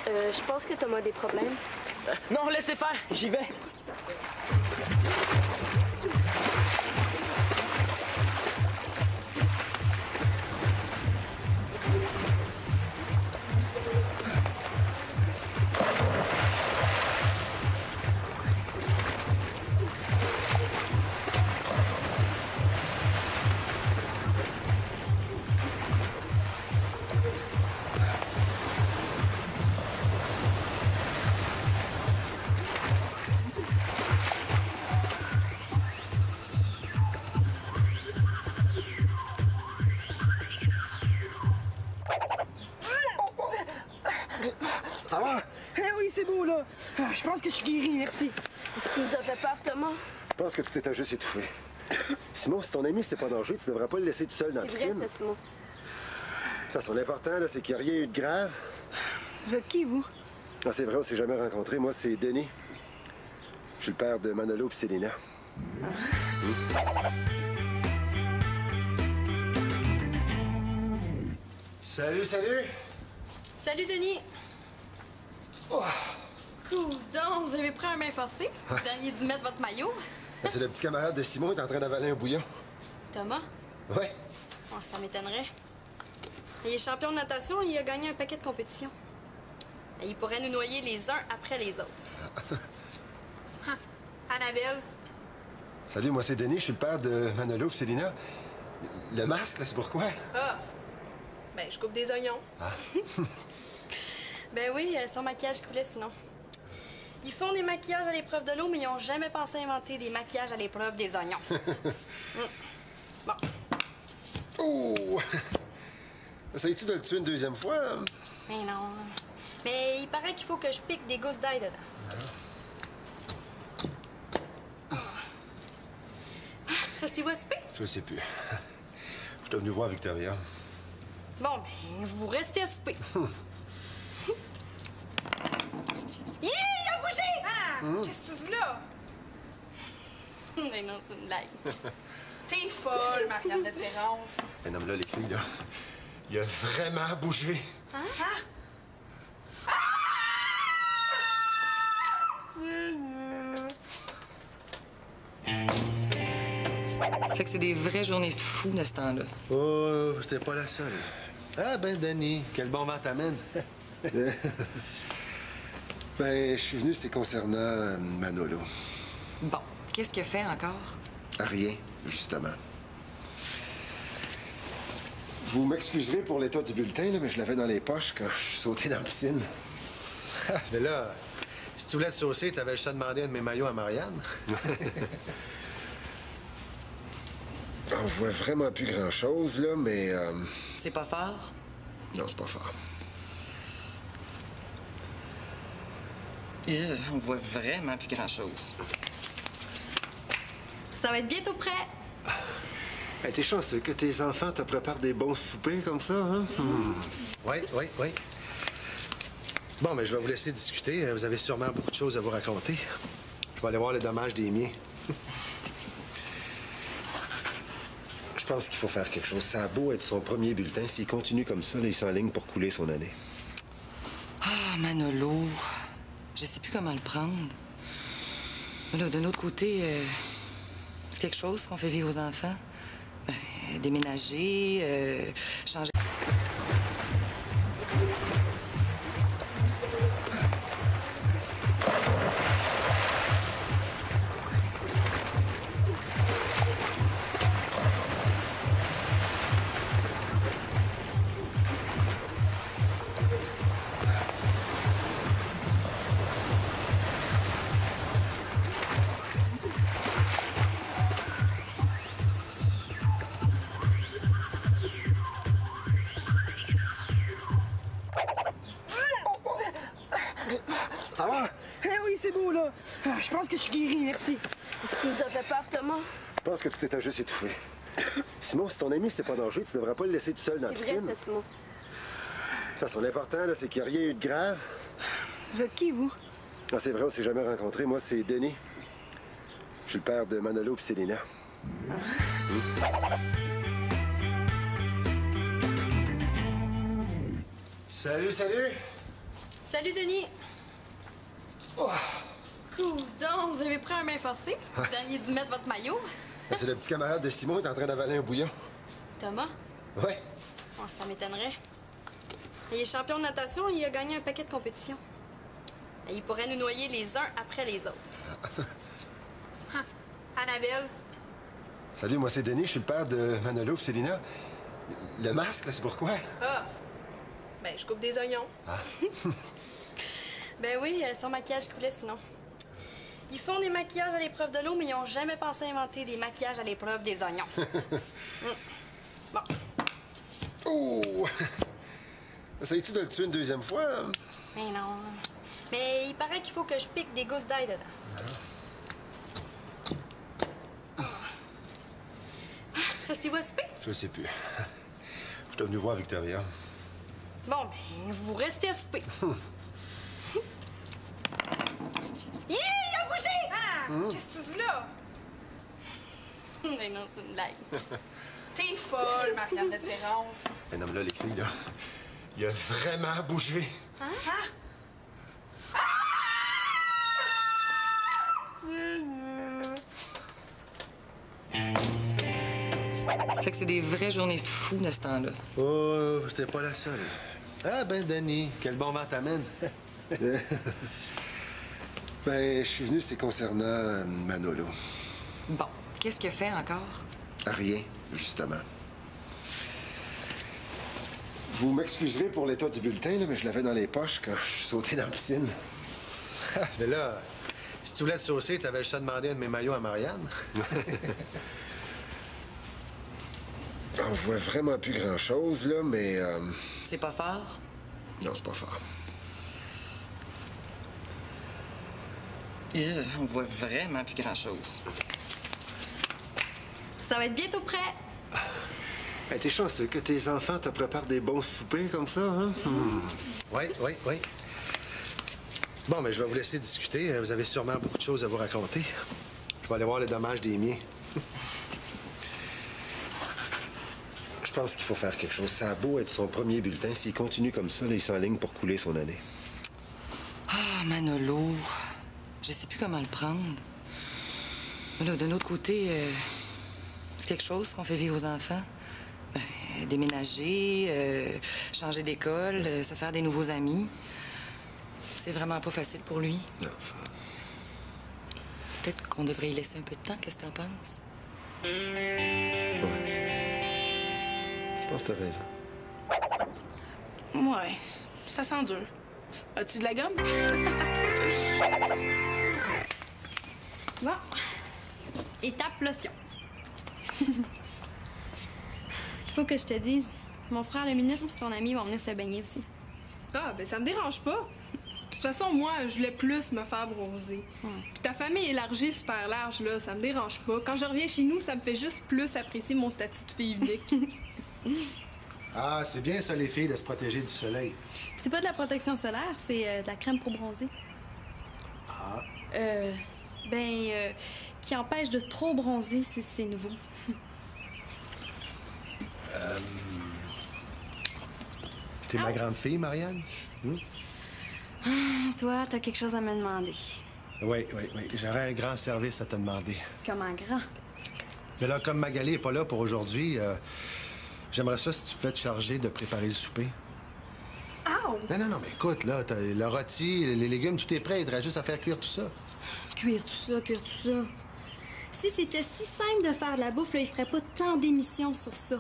Je pense que Thomas a des problèmes. Non, laissez faire, j'y vais. Ça va? Eh oui, c'est beau, là. Ah, je pense que je suis guéri, merci. Tu nous as fait peur, Thomas. Je pense que tu t'étais juste étouffé. Simon, si ton ami c'est pas danger, tu devrais pas le laisser tout seul dans la C'est piscine. vrai, ça, Simon. De toute façon, l'important, là, c'est qu'il n'y a rien eu de grave. Vous êtes qui, vous? Ah, c'est vrai, on s'est jamais rencontrés. Moi, c'est Denis. Je suis le père de Manolo et Célina. Salut, salut! Salut, Denis. Oh. Coudon, vous avez pris un main forcé? Vous auriez dû mettre votre maillot. C'est le petit camarade de Simon qui est en train d'avaler un bouillon. Thomas? Ouais. Oh, ça m'étonnerait. Il est champion de natation et il a gagné un paquet de compétitions. Et il pourrait nous noyer les uns après les autres. Annabelle? Salut, moi c'est Denis, je suis le père de Manolo et Célina. Le masque, là, c'est pourquoi? Ah! Ben, je coupe des oignons. Ah. Ben oui, sans maquillage coulait sinon. Ils font des maquillages à l'épreuve de l'eau, mais ils n'ont jamais pensé à inventer des maquillages à l'épreuve des oignons. Bon. Oh! Essayes-tu de le tuer une deuxième fois? Mais non. Mais il paraît qu'il faut que je pique des gousses d'ail dedans. Restez-vous à souper? Je sais plus. Je suis venu voir Victoria. Bon, ben, vous restez à souper. Il a bougé! Ah! Qu'est-ce que tu dis là? Mais non, c'est une blague. T'es folle, Marianne d'Espérance. Mais non, mais là, les filles, là, il a vraiment bougé. Hein? Ça fait que c'est des vraies journées de fou de ce temps-là. Oh, t'es pas la seule. Ah ben, Denis, quel bon vent t'amène. Ben, je suis venu, c'est concernant Manolo. Bon, qu'est-ce qu'il a fait encore? Rien, justement. Vous m'excuserez pour l'état du bulletin, là, mais je l'avais dans les poches quand je suis sauté dans la piscine. Mais là, si tu voulais te saucer, t'avais juste à demander un de mes maillots à Marianne. On voit vraiment plus grand-chose, là, mais... C'est pas fort? Non, c'est pas fort. On voit vraiment plus grand-chose. Ça va être bientôt prêt. Hey, t'es chanceux que tes enfants te préparent des bons soupers comme ça, hein? Oui, oui, oui. Bon, mais je vais vous laisser discuter. Vous avez sûrement beaucoup de choses à vous raconter. Je vais aller voir les dommages des miens. Je pense qu'il faut faire quelque chose. Ça a beau être son premier bulletin. S'il continue comme ça, là, il s'enligne pour couler son année. Ah, Manolo. Je sais plus comment le prendre. Mais là, d'un autre côté, c'est quelque chose qu'on fait vivre aux enfants. Ben, déménager, changer... Ça va? Eh oui, c'est beau, là. Ah, je pense que je suis guéri, merci. Tu nous as fait peur, Thomas. Je pense que tu t'étais juste étouffé. Simon, si ton ami, c'est pas dangereux, tu devrais pas le laisser tout seul dans la C'est piscine. vrai, ça, Simon. De toute façon, l'important, là, c'est qu'il n'y a rien eu de grave. Vous êtes qui, vous? Ah, c'est vrai, on s'est jamais rencontrés. Moi, c'est Denis. Je suis le père de Manolo et Célina. Salut, salut! Salut, Denis. Oh. Coudon, vous avez pris un bain forcé? Vous auriez dû mettre votre maillot. C'est le petit camarade de Simon, il est en train d'avaler un bouillon. Thomas? Ouais. Oh, ça m'étonnerait. Il est champion de natation et il a gagné un paquet de compétitions. Et il pourrait nous noyer les uns après les autres. Annabelle. Salut, moi c'est Denis, je suis le père de Manolo et Célina. Le masque, là, c'est pourquoi? Ah! Ben, je coupe des oignons. Ah. Ben oui, son maquillage coulait sinon. Ils font des maquillages à l'épreuve de l'eau, mais ils n'ont jamais pensé inventer des maquillages à l'épreuve des oignons. Bon. Oh! Essayes-tu de le tuer une deuxième fois? Mais non. Mais il paraît qu'il faut que je pique des gousses d'ail dedans. Restez-vous à souper? Je sais plus. Je suis venu voir Victoria. Bon, ben, vous restez à souper. Il a bougé! Ah! Qu'est-ce que tu dis là? Mais non, c'est une blague. T'es folle, Marianne d'Espérance. Mais non, mais là, les filles, là, il a vraiment bougé. Hein? Ça fait que c'est des vraies journées de fou de ce temps-là. Oh, t'es pas la seule. Ah ben, Denis, quel bon vent t'amène. Ben, je suis venu, c'est concernant Manolo. Bon, qu'est-ce qu'il a fait encore? Rien, justement. Vous m'excuserez pour l'état du bulletin, là, mais je l'avais dans les poches quand je suis sauté dans la piscine. Mais là, si tu voulais te saucer, t'avais juste à demander un de mes maillots à Marianne. On voit vraiment plus grand-chose, là, mais... C'est pas fort? Non, c'est pas fort. On voit vraiment plus grand-chose. Ça va être bientôt prêt. Hey, t'es chanceux que tes enfants te préparent des bons soupers comme ça, hein? Oui, oui, oui. Bon, mais je vais vous laisser discuter. Vous avez sûrement beaucoup de choses à vous raconter. Je vais aller voir le dommage des miens. Je pense qu'il faut faire quelque chose. Ça a beau être son premier bulletin. S'il continue comme ça, là, il s'enligne pour couler son année. Ah, Manolo. Je sais plus comment le prendre. Mais là, d'un autre côté, c'est quelque chose qu'on fait vivre aux enfants. Ben, déménager, changer d'école, se faire des nouveaux amis. C'est vraiment pas facile pour lui. Non, ça... Peut-être qu'on devrait y laisser un peu de temps. Qu'est-ce que t'en penses? Ouais. Je pense que t'as raison. Ouais, ça sent dur. As-tu de la gomme? Bon. Étape lotion. Il faut que je te dise, mon frère le ministre et son ami vont venir se baigner aussi. Ah, ben ça me dérange pas. De toute façon, moi, je voulais plus me faire bronzer. Puis ta famille élargie super large, là, ça me dérange pas. Quand je reviens chez nous, ça me fait juste plus apprécier mon statut de fille unique. Ah, c'est bien ça, les filles, de se protéger du soleil. C'est pas de la protection solaire, c'est de la crème pour bronzer. Ah. Qui empêche de trop bronzer, c'est nouveau. T'es ma grande fille, Marianne? Toi, t'as quelque chose à me demander. Oui, oui, oui. J'aurais un grand service à te demander. Comment grand? Mais là, comme Magali n'est pas là pour aujourd'hui, j'aimerais ça si tu pouvais te charger de préparer le souper. Ow! Non, mais écoute, là, t'as le rôti, les légumes, tout est prêt. Il te reste juste à faire cuire tout ça. Cuire tout ça. Si c'était si simple de faire de la bouffe, là, il ferait pas tant d'émissions sur ça.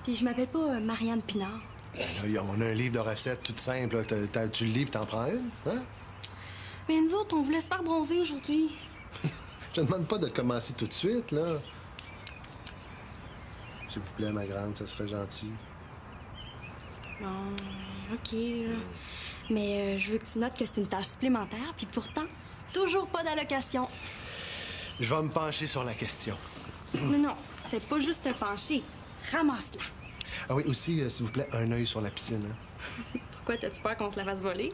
Puis je m'appelle pas Marianne Pinard. Ben là, on a un livre de recettes tout simple. Là. Tu le lis et t'en prends une, hein? Mais nous autres, on voulait se faire bronzer aujourd'hui. Je te demande pas de le commencer tout de suite, là. S'il vous plaît, ma grande, ça serait gentil. Bon, OK, là. Mais je veux que tu notes que c'est une tâche supplémentaire, puis pourtant, toujours pas d'allocation. Je vais me pencher sur la question. Non, fais pas juste te pencher. Ramasse-la. Ah oui, aussi, s'il vous plaît, un œil sur la piscine. Hein? Pourquoi t'as-tu peur qu'on se la fasse voler?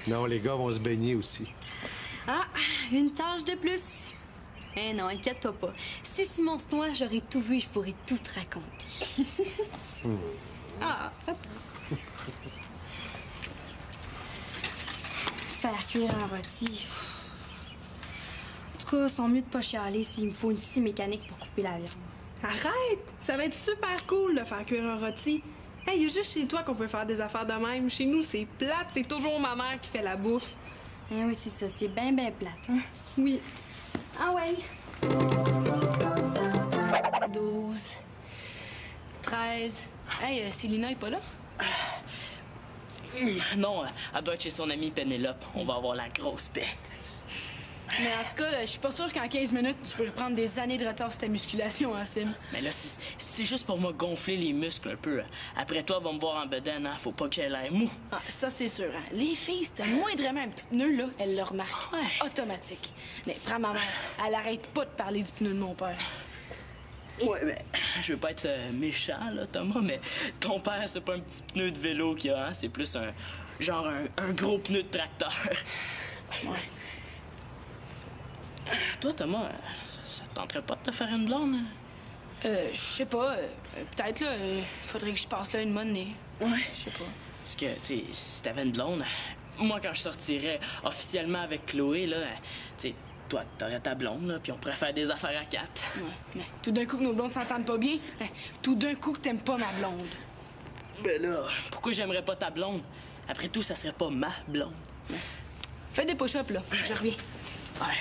Non, les gars vont se baigner aussi. Ah, une tâche de plus. Eh non, inquiète-toi pas. Si Simon se noie, j'aurais tout vu et je pourrais tout te raconter. Ah, hop. Faire cuire un rôti. En tout cas, sont mieux de pas chialer s'il me faut une scie mécanique pour couper la viande. Arrête! Ça va être super cool de faire cuire un rôti. Hey, y a juste chez toi qu'on peut faire des affaires de même. Chez nous, c'est plate, c'est toujours ma mère qui fait la bouffe. Eh oui, c'est ça, c'est bien plate, hein? Oui. Ah ouais. 12. 13. Hey, Célina est pas là? Non, elle doit être chez son amie Pénélope. On va avoir la grosse paix. Mais en tout cas, là, je suis pas sûre qu'en 15 minutes, tu peux reprendre des années de retard sur ta musculation, hein, Sim? Mais là, c'est juste pour me gonfler les muscles un peu. Après toi, va me voir en bedaine, hein? Faut pas que j'aie l'air mou. Ah, ça, c'est sûr. Hein. Les filles, si t'as moindrement un petit pneu, là, elles le remarquent. Ouais. Automatique. Mais prends ma mère, elle arrête pas de parler du pneu de mon père. Ouais, mais je veux pas être méchant, là, Thomas, mais ton père, c'est pas un petit pneu de vélo qu'il a, hein? C'est plus un gros pneu de tracteur. Ouais. Toi, Thomas, ça te tenterait pas de te faire une blonde? Je sais pas. Peut-être, là, faudrait que je passe là une monnaie. Ouais. Je sais pas. Parce que, tu sais, si t'avais une blonde, moi, quand je sortirais officiellement avec Chloé, là, tu sais, toi, t'aurais ta blonde, là, puis on pourrait faire des affaires à 4. Ouais. Mais tout d'un coup que nos blondes s'entendent pas bien, tout d'un coup que t'aimes pas ma blonde. Ben là, pourquoi j'aimerais pas ta blonde? Après tout, ça serait pas ma blonde. Ouais. Fais des push-ups, là. Je reviens. Ouais.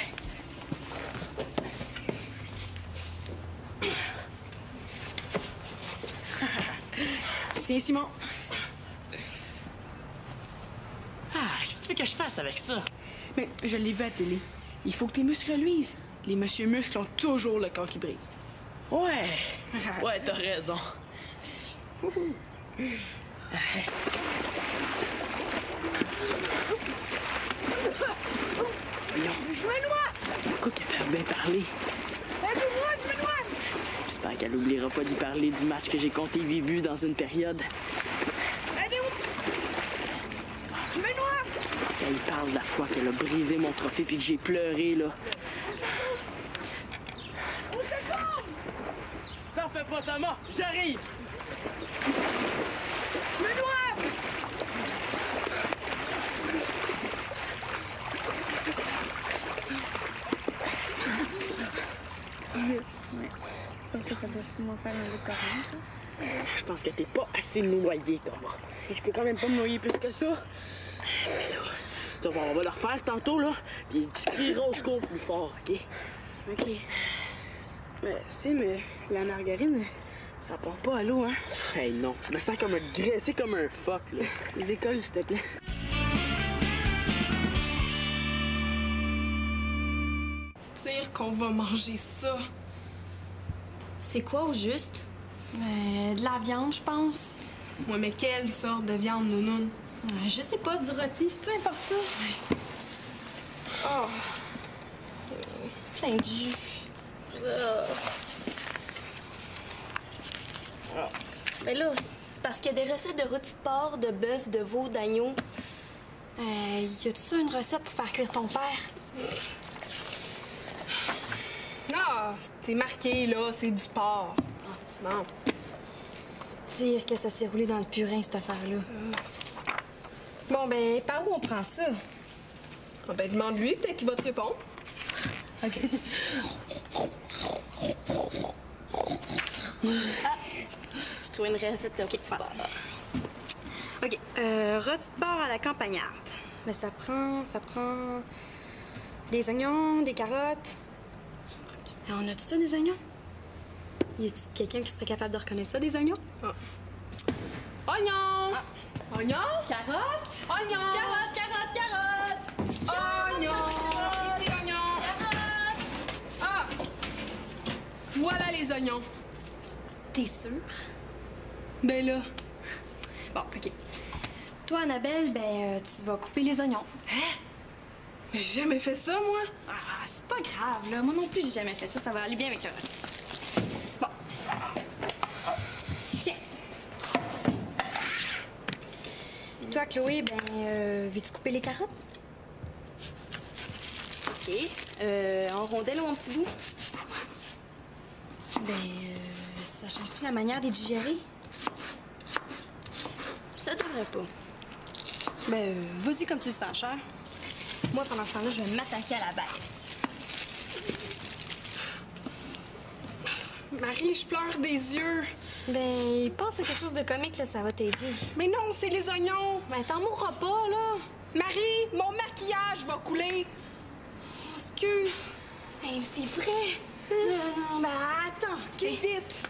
Tiens, Simon. Ah, qu'est-ce que tu veux que je fasse avec ça? Mais je l'ai vu à la télé. Il faut que tes muscles reluisent. Les monsieur muscles ont toujours le corps qui brille. Ouais. Ouais, t'as raison. Pourquoi qu'elle peut bien parler? J'espère qu'elle oubliera pas d'y parler du match que j'ai compté 8 buts dans une période. Si elle parle de la fois qu'elle a brisé mon trophée puis que j'ai pleuré, là. T'en fais pas, Thomas! J'arrive! Ouais. Sauf que ça doit sûrement faire un peu correct. Je pense que t'es pas assez noyé, Thomas. Je peux quand même pas me noyer plus que ça. Mais là, tu vois, on va le refaire tantôt, là, puis tu crieras au secours plus fort, OK? OK. Mais la margarine, ça part pas à l'eau, hein? Hey, non, je me sens comme un graissé comme un phoque, là. Décolle, s'il te plaît. Dire qu'on va manger ça. C'est quoi au juste? De la viande, je pense. Ouais, mais quelle sorte de viande, nounoun? Je sais pas, du rôti, c'est-tu important? Oh. Plein de jus. Mais là, c'est parce qu'il y a des recettes de rôti de porc, de bœuf, de veau, d'agneau. Y a-tu ça une recette pour faire cuire ton père? Ah, c'est marqué, là, c'est du porc. Bon. Dire que ça s'est roulé dans le purin, cette affaire-là. Bon, ben, par où on prend ça? Ah ben, demande-lui, peut-être qu'il va te répondre. OK. J'ai trouvé une recette de rôti de porc. OK. Rôti de porc à la campagnarde. Mais ça prend des oignons, des carottes. On a-tu ça, des oignons? Y a-tu quelqu'un qui serait capable de reconnaître ça, des oignons? Oignon! Oignon? Carottes? Oignon! Carottes! Oignon! Ici, oignon! Ah! Voilà les oignons. T'es sûr? Ben là. Bon, OK. Toi, Annabelle, tu vas couper les oignons. Hein? Mais j'ai jamais fait ça, moi. Ah, c'est pas grave, là. Moi non plus, j'ai jamais fait ça. Ça va aller bien avec le rôti. Bon. Tiens. Toi, Chloé, veux-tu couper les carottes? OK. En rondelles ou en petits bouts? Ça change-tu la manière de les digérer? Ça devrait pas. Vas-y comme tu le sens, cher. Moi, pendant ce temps-là, je vais m'attaquer à la bête. Marie, je pleure des yeux. Pense à quelque chose de comique, là, ça va t'aider. Mais non, c'est les oignons. T'en mourras pas, là. Marie, mon maquillage va couler. Oh, excuse. C'est vrai. Non, attends. OK, vite.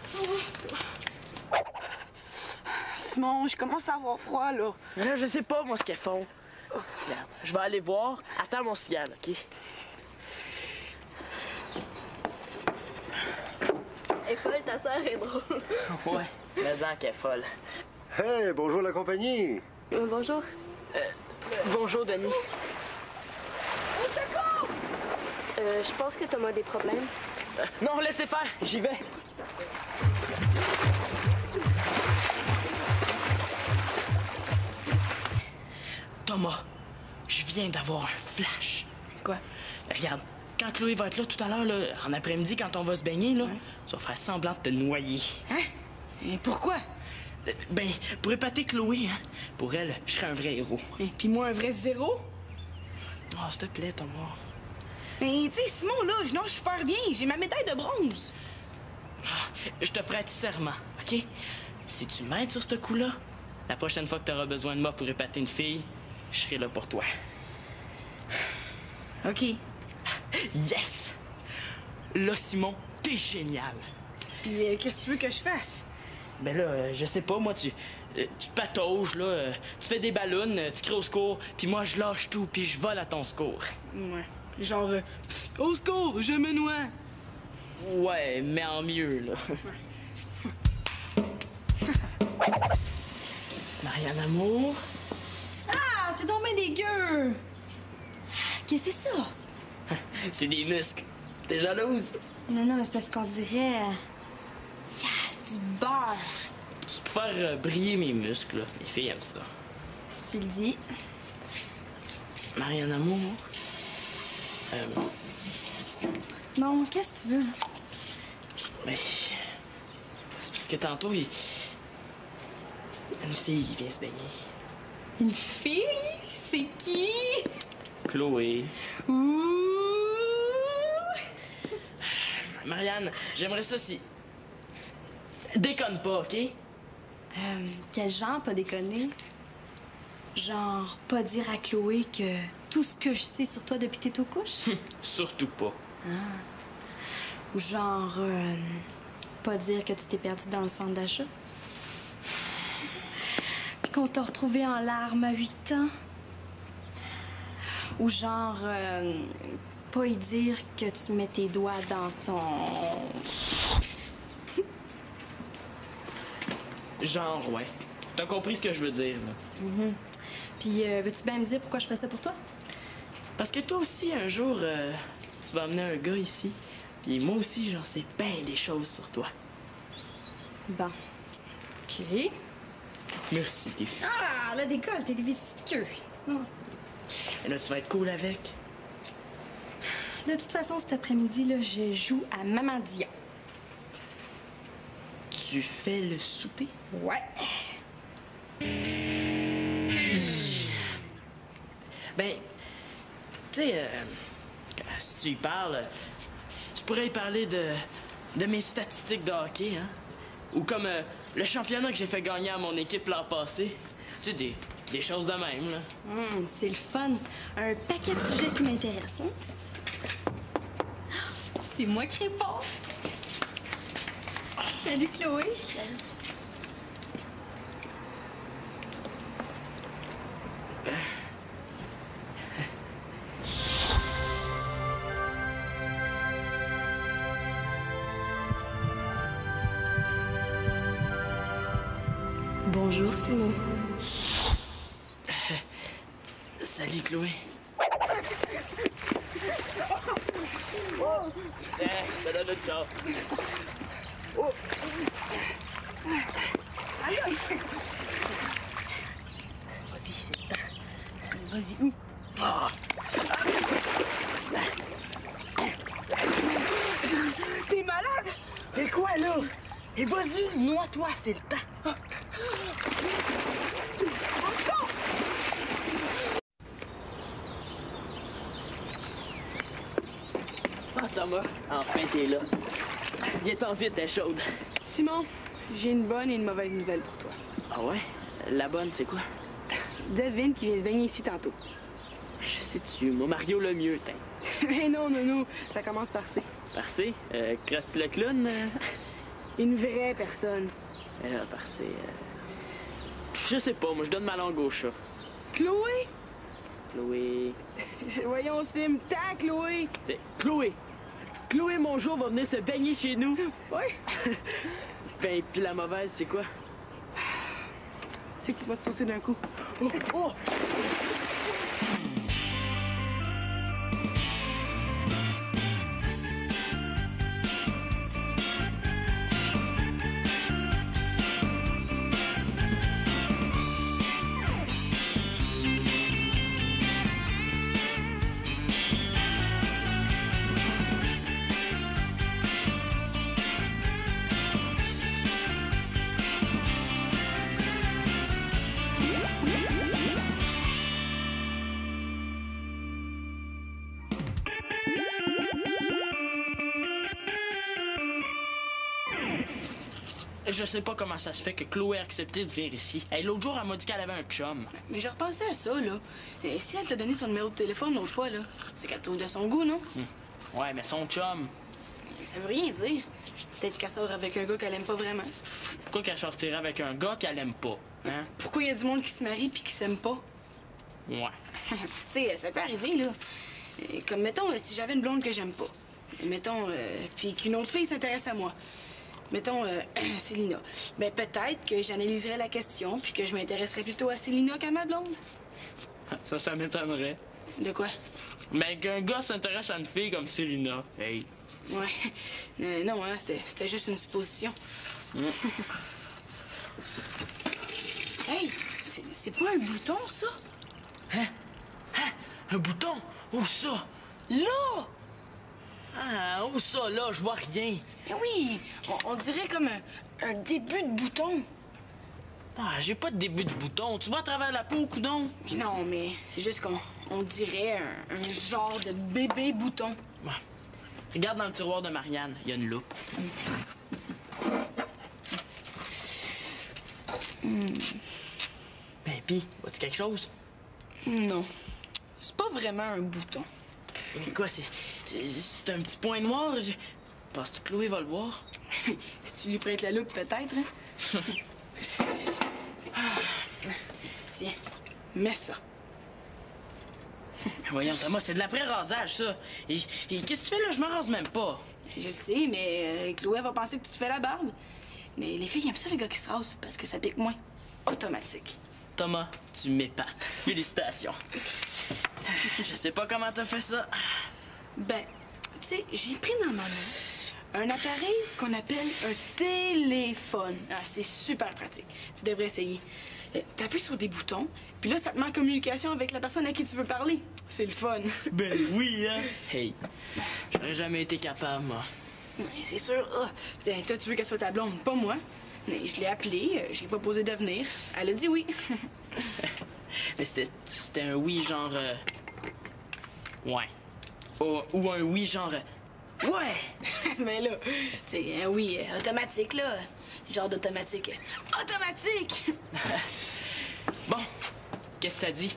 Simon, je commence à avoir froid, là. Mais là, je sais pas, moi, ce qu'elles font. Regarde, je vais aller voir. Attends mon cigare, OK? Elle est folle, ta sœur est drôle. Ouais, mais qu'elle est folle. Hey, bonjour la compagnie. Bonjour. Bonjour, Denis. Au secours! Je pense que Thomas a des problèmes. Non, laissez faire, j'y vais. Thomas, je viens d'avoir un flash. Quoi? Regarde, quand Chloé va être là tout à l'heure, là, en après-midi, quand on va se baigner, là, tu vas faire semblant de te noyer. Hein? Et pourquoi? Pour épater Chloé, hein. Pour elle, je serais un vrai héros. Et puis moi, un vrai zéro? Oh, s'il te plaît, Thomas. Mais tu sais, Simon, là, je nage super bien. J'ai ma médaille de bronze. Je te prête serment, OK? Si tu m'aides sur ce coup-là, la prochaine fois que tu auras besoin de moi pour épater une fille, je serai là pour toi. OK. Yes! Là, Simon, t'es génial. Puis qu'est-ce que tu veux que je fasse? Ben là, je sais pas, moi, tu patauges, là, tu fais des ballons, tu cries au secours, puis moi, je lâche tout, puis je vole à ton secours. Ouais. Genre, au secours, je me noie. Ouais, mais en mieux, là. Marianne Amour. Ah, t'es donc bien dégueu! Qu'est-ce que c'est ça? C'est des muscles. T'es jalouse? Non, mais c'est parce qu'on dirait... du beurre. C'est pour faire briller mes muscles, là. Les filles aiment ça. Si tu le dis. Marianne Amour. Bon, qu'est-ce que tu veux? Mais... C'est parce que tantôt, une fille qui vient se baigner. Une fille? C'est qui? Chloé. Ouh! Marianne, j'aimerais ça si... Déconne pas, OK? Quel genre, pas déconner? Genre, pas dire à Chloé que tout ce que je sais sur toi depuis que t'es aux couches? Surtout pas. Ou genre, pas dire que tu t'es perdu dans le centre d'achat? Puis qu'on t'a retrouvé en larmes à 8 ans? Ou genre, pas y dire que tu mets tes doigts dans ton... Genre, ouais. T'as compris ce que je veux dire, là. Puis, veux-tu bien me dire pourquoi je fais ça pour toi? Parce que toi aussi, un jour, tu vas amener un gars ici. Puis moi aussi, j'en sais bien des choses sur toi. Bon. OK. Merci, tes filles. Ah, la décolle, t'es visqueux. Et là, tu vas être cool avec. De toute façon, cet après-midi, là, je joue à Maman Dion. Tu fais le souper? Ouais. Ben, tu sais, si tu y parles, tu pourrais y parler de mes statistiques de hockey, hein? Ou comme le championnat que j'ai fait gagner à mon équipe l'an passé. Tu sais, des choses de même, là. C'est le fun. Un paquet de sujets qui m'intéressent, hein? C'est moi qui réponds. Salut, Chloé. Salut. Bonjour, Simon. Salut, Chloé. Ça donne une chance. Oh. Vas-y, c'est le temps. Vas-y, où? Ah. T'es malade? Fais quoi, là? Et vas-y, noie-toi, c'est le temps. Ah, Thomas, enfin t'es là. Viens-t'en vite, t'es chaude. Simon, j'ai une bonne et une mauvaise nouvelle pour toi. Ah ouais? La bonne, c'est quoi? Devine qui vient se baigner ici tantôt. Je sais-tu, moi, Mario le mieux, t'es. Mais non, non, ça commence par C. Par C? Krusty le clown? Une vraie personne. Par C... Je sais pas, moi, je donne ma langue au chat. Chloé? Chloé... Voyons, Sim, Chloé! Chloé! Chloé Mongeau va venir se baigner chez nous. Ouais. Ben, puis la mauvaise, c'est quoi? C'est que tu vas te saucer d'un coup. Oh, oh. Je sais pas comment ça se fait que Chloé a accepté de venir ici. Hey, l'autre jour, elle m'a dit qu'elle avait un chum. Mais je repensais à ça, là. Et si elle t'a donné son numéro de téléphone l'autre fois, là, c'est qu'elle trouve de son goût, non? Ouais, mais son chum... Ça veut rien dire. Peut-être qu'elle sort avec un gars qu'elle aime pas vraiment. Pourquoi qu'elle sortirait avec un gars qu'elle aime pas, hein? Pourquoi il y a du monde qui se marie puis qui s'aime pas? Ouais. Tu sais, ça peut arriver, là. Comme, mettons, si j'avais une blonde que j'aime pas. Mettons, puis qu'une autre fille s'intéresse à moi. Mettons, Célina. Ben, peut-être que j'analyserais la question puis que je m'intéresserais plutôt à Célina qu'à ma blonde. Ça m'étonnerait. De quoi? Ben, qu'un gars s'intéresse à une fille comme Célina. Hey. Ouais. Non, hein, c'était juste une supposition. Hey, c'est pas un bouton, ça? Hein? Un bouton? Où ça? Là! Ah, où ça, là? Je vois rien. Mais oui, on dirait comme un début de bouton. Ah, j'ai pas de début de bouton. Tu vois à travers la peau, coudon? Mais non, mais c'est juste qu'on dirait un genre de bébé bouton. Ouais. Regarde dans le tiroir de Marianne, il y a une loupe. Ben, pis, vois-tu quelque chose? Non. C'est pas vraiment un bouton. Mais quoi, c'est un petit point noir? Penses-tu que Chloé va le voir? Si tu lui prêtes la loupe, peut-être, hein? Tiens, mets ça. Voyons, Thomas, c'est de l'après-rasage, ça. Et qu'est-ce que tu fais là? Je me rase même pas. Je sais, mais Chloé va penser que tu te fais la barbe. Mais les filles aiment ça, les gars qui se rasent, parce que ça pique moins. Automatique. Thomas, tu m'épates. Félicitations. Je sais pas comment t'as fait ça. Ben, tu sais, j'ai pris dans ma main un appareil qu'on appelle un téléphone. Ah, c'est super pratique. Tu devrais essayer. T'appuies sur des boutons, puis là, ça te met en communication avec la personne à qui tu veux parler. C'est le fun. Ben oui, hein? Hey, j'aurais jamais été capable, moi. C'est sûr. Ah, toi, tu veux qu'elle soit ta blonde, pas moi. Mais je l'ai appelée, j'ai proposé de venir. Elle a dit oui. Mais c'était un oui genre... Ouais. Ou un oui genre... Ouais! Mais là, tu sais, un oui automatique, là. Genre d'automatique. Automatique! Bon, qu'est-ce que ça dit?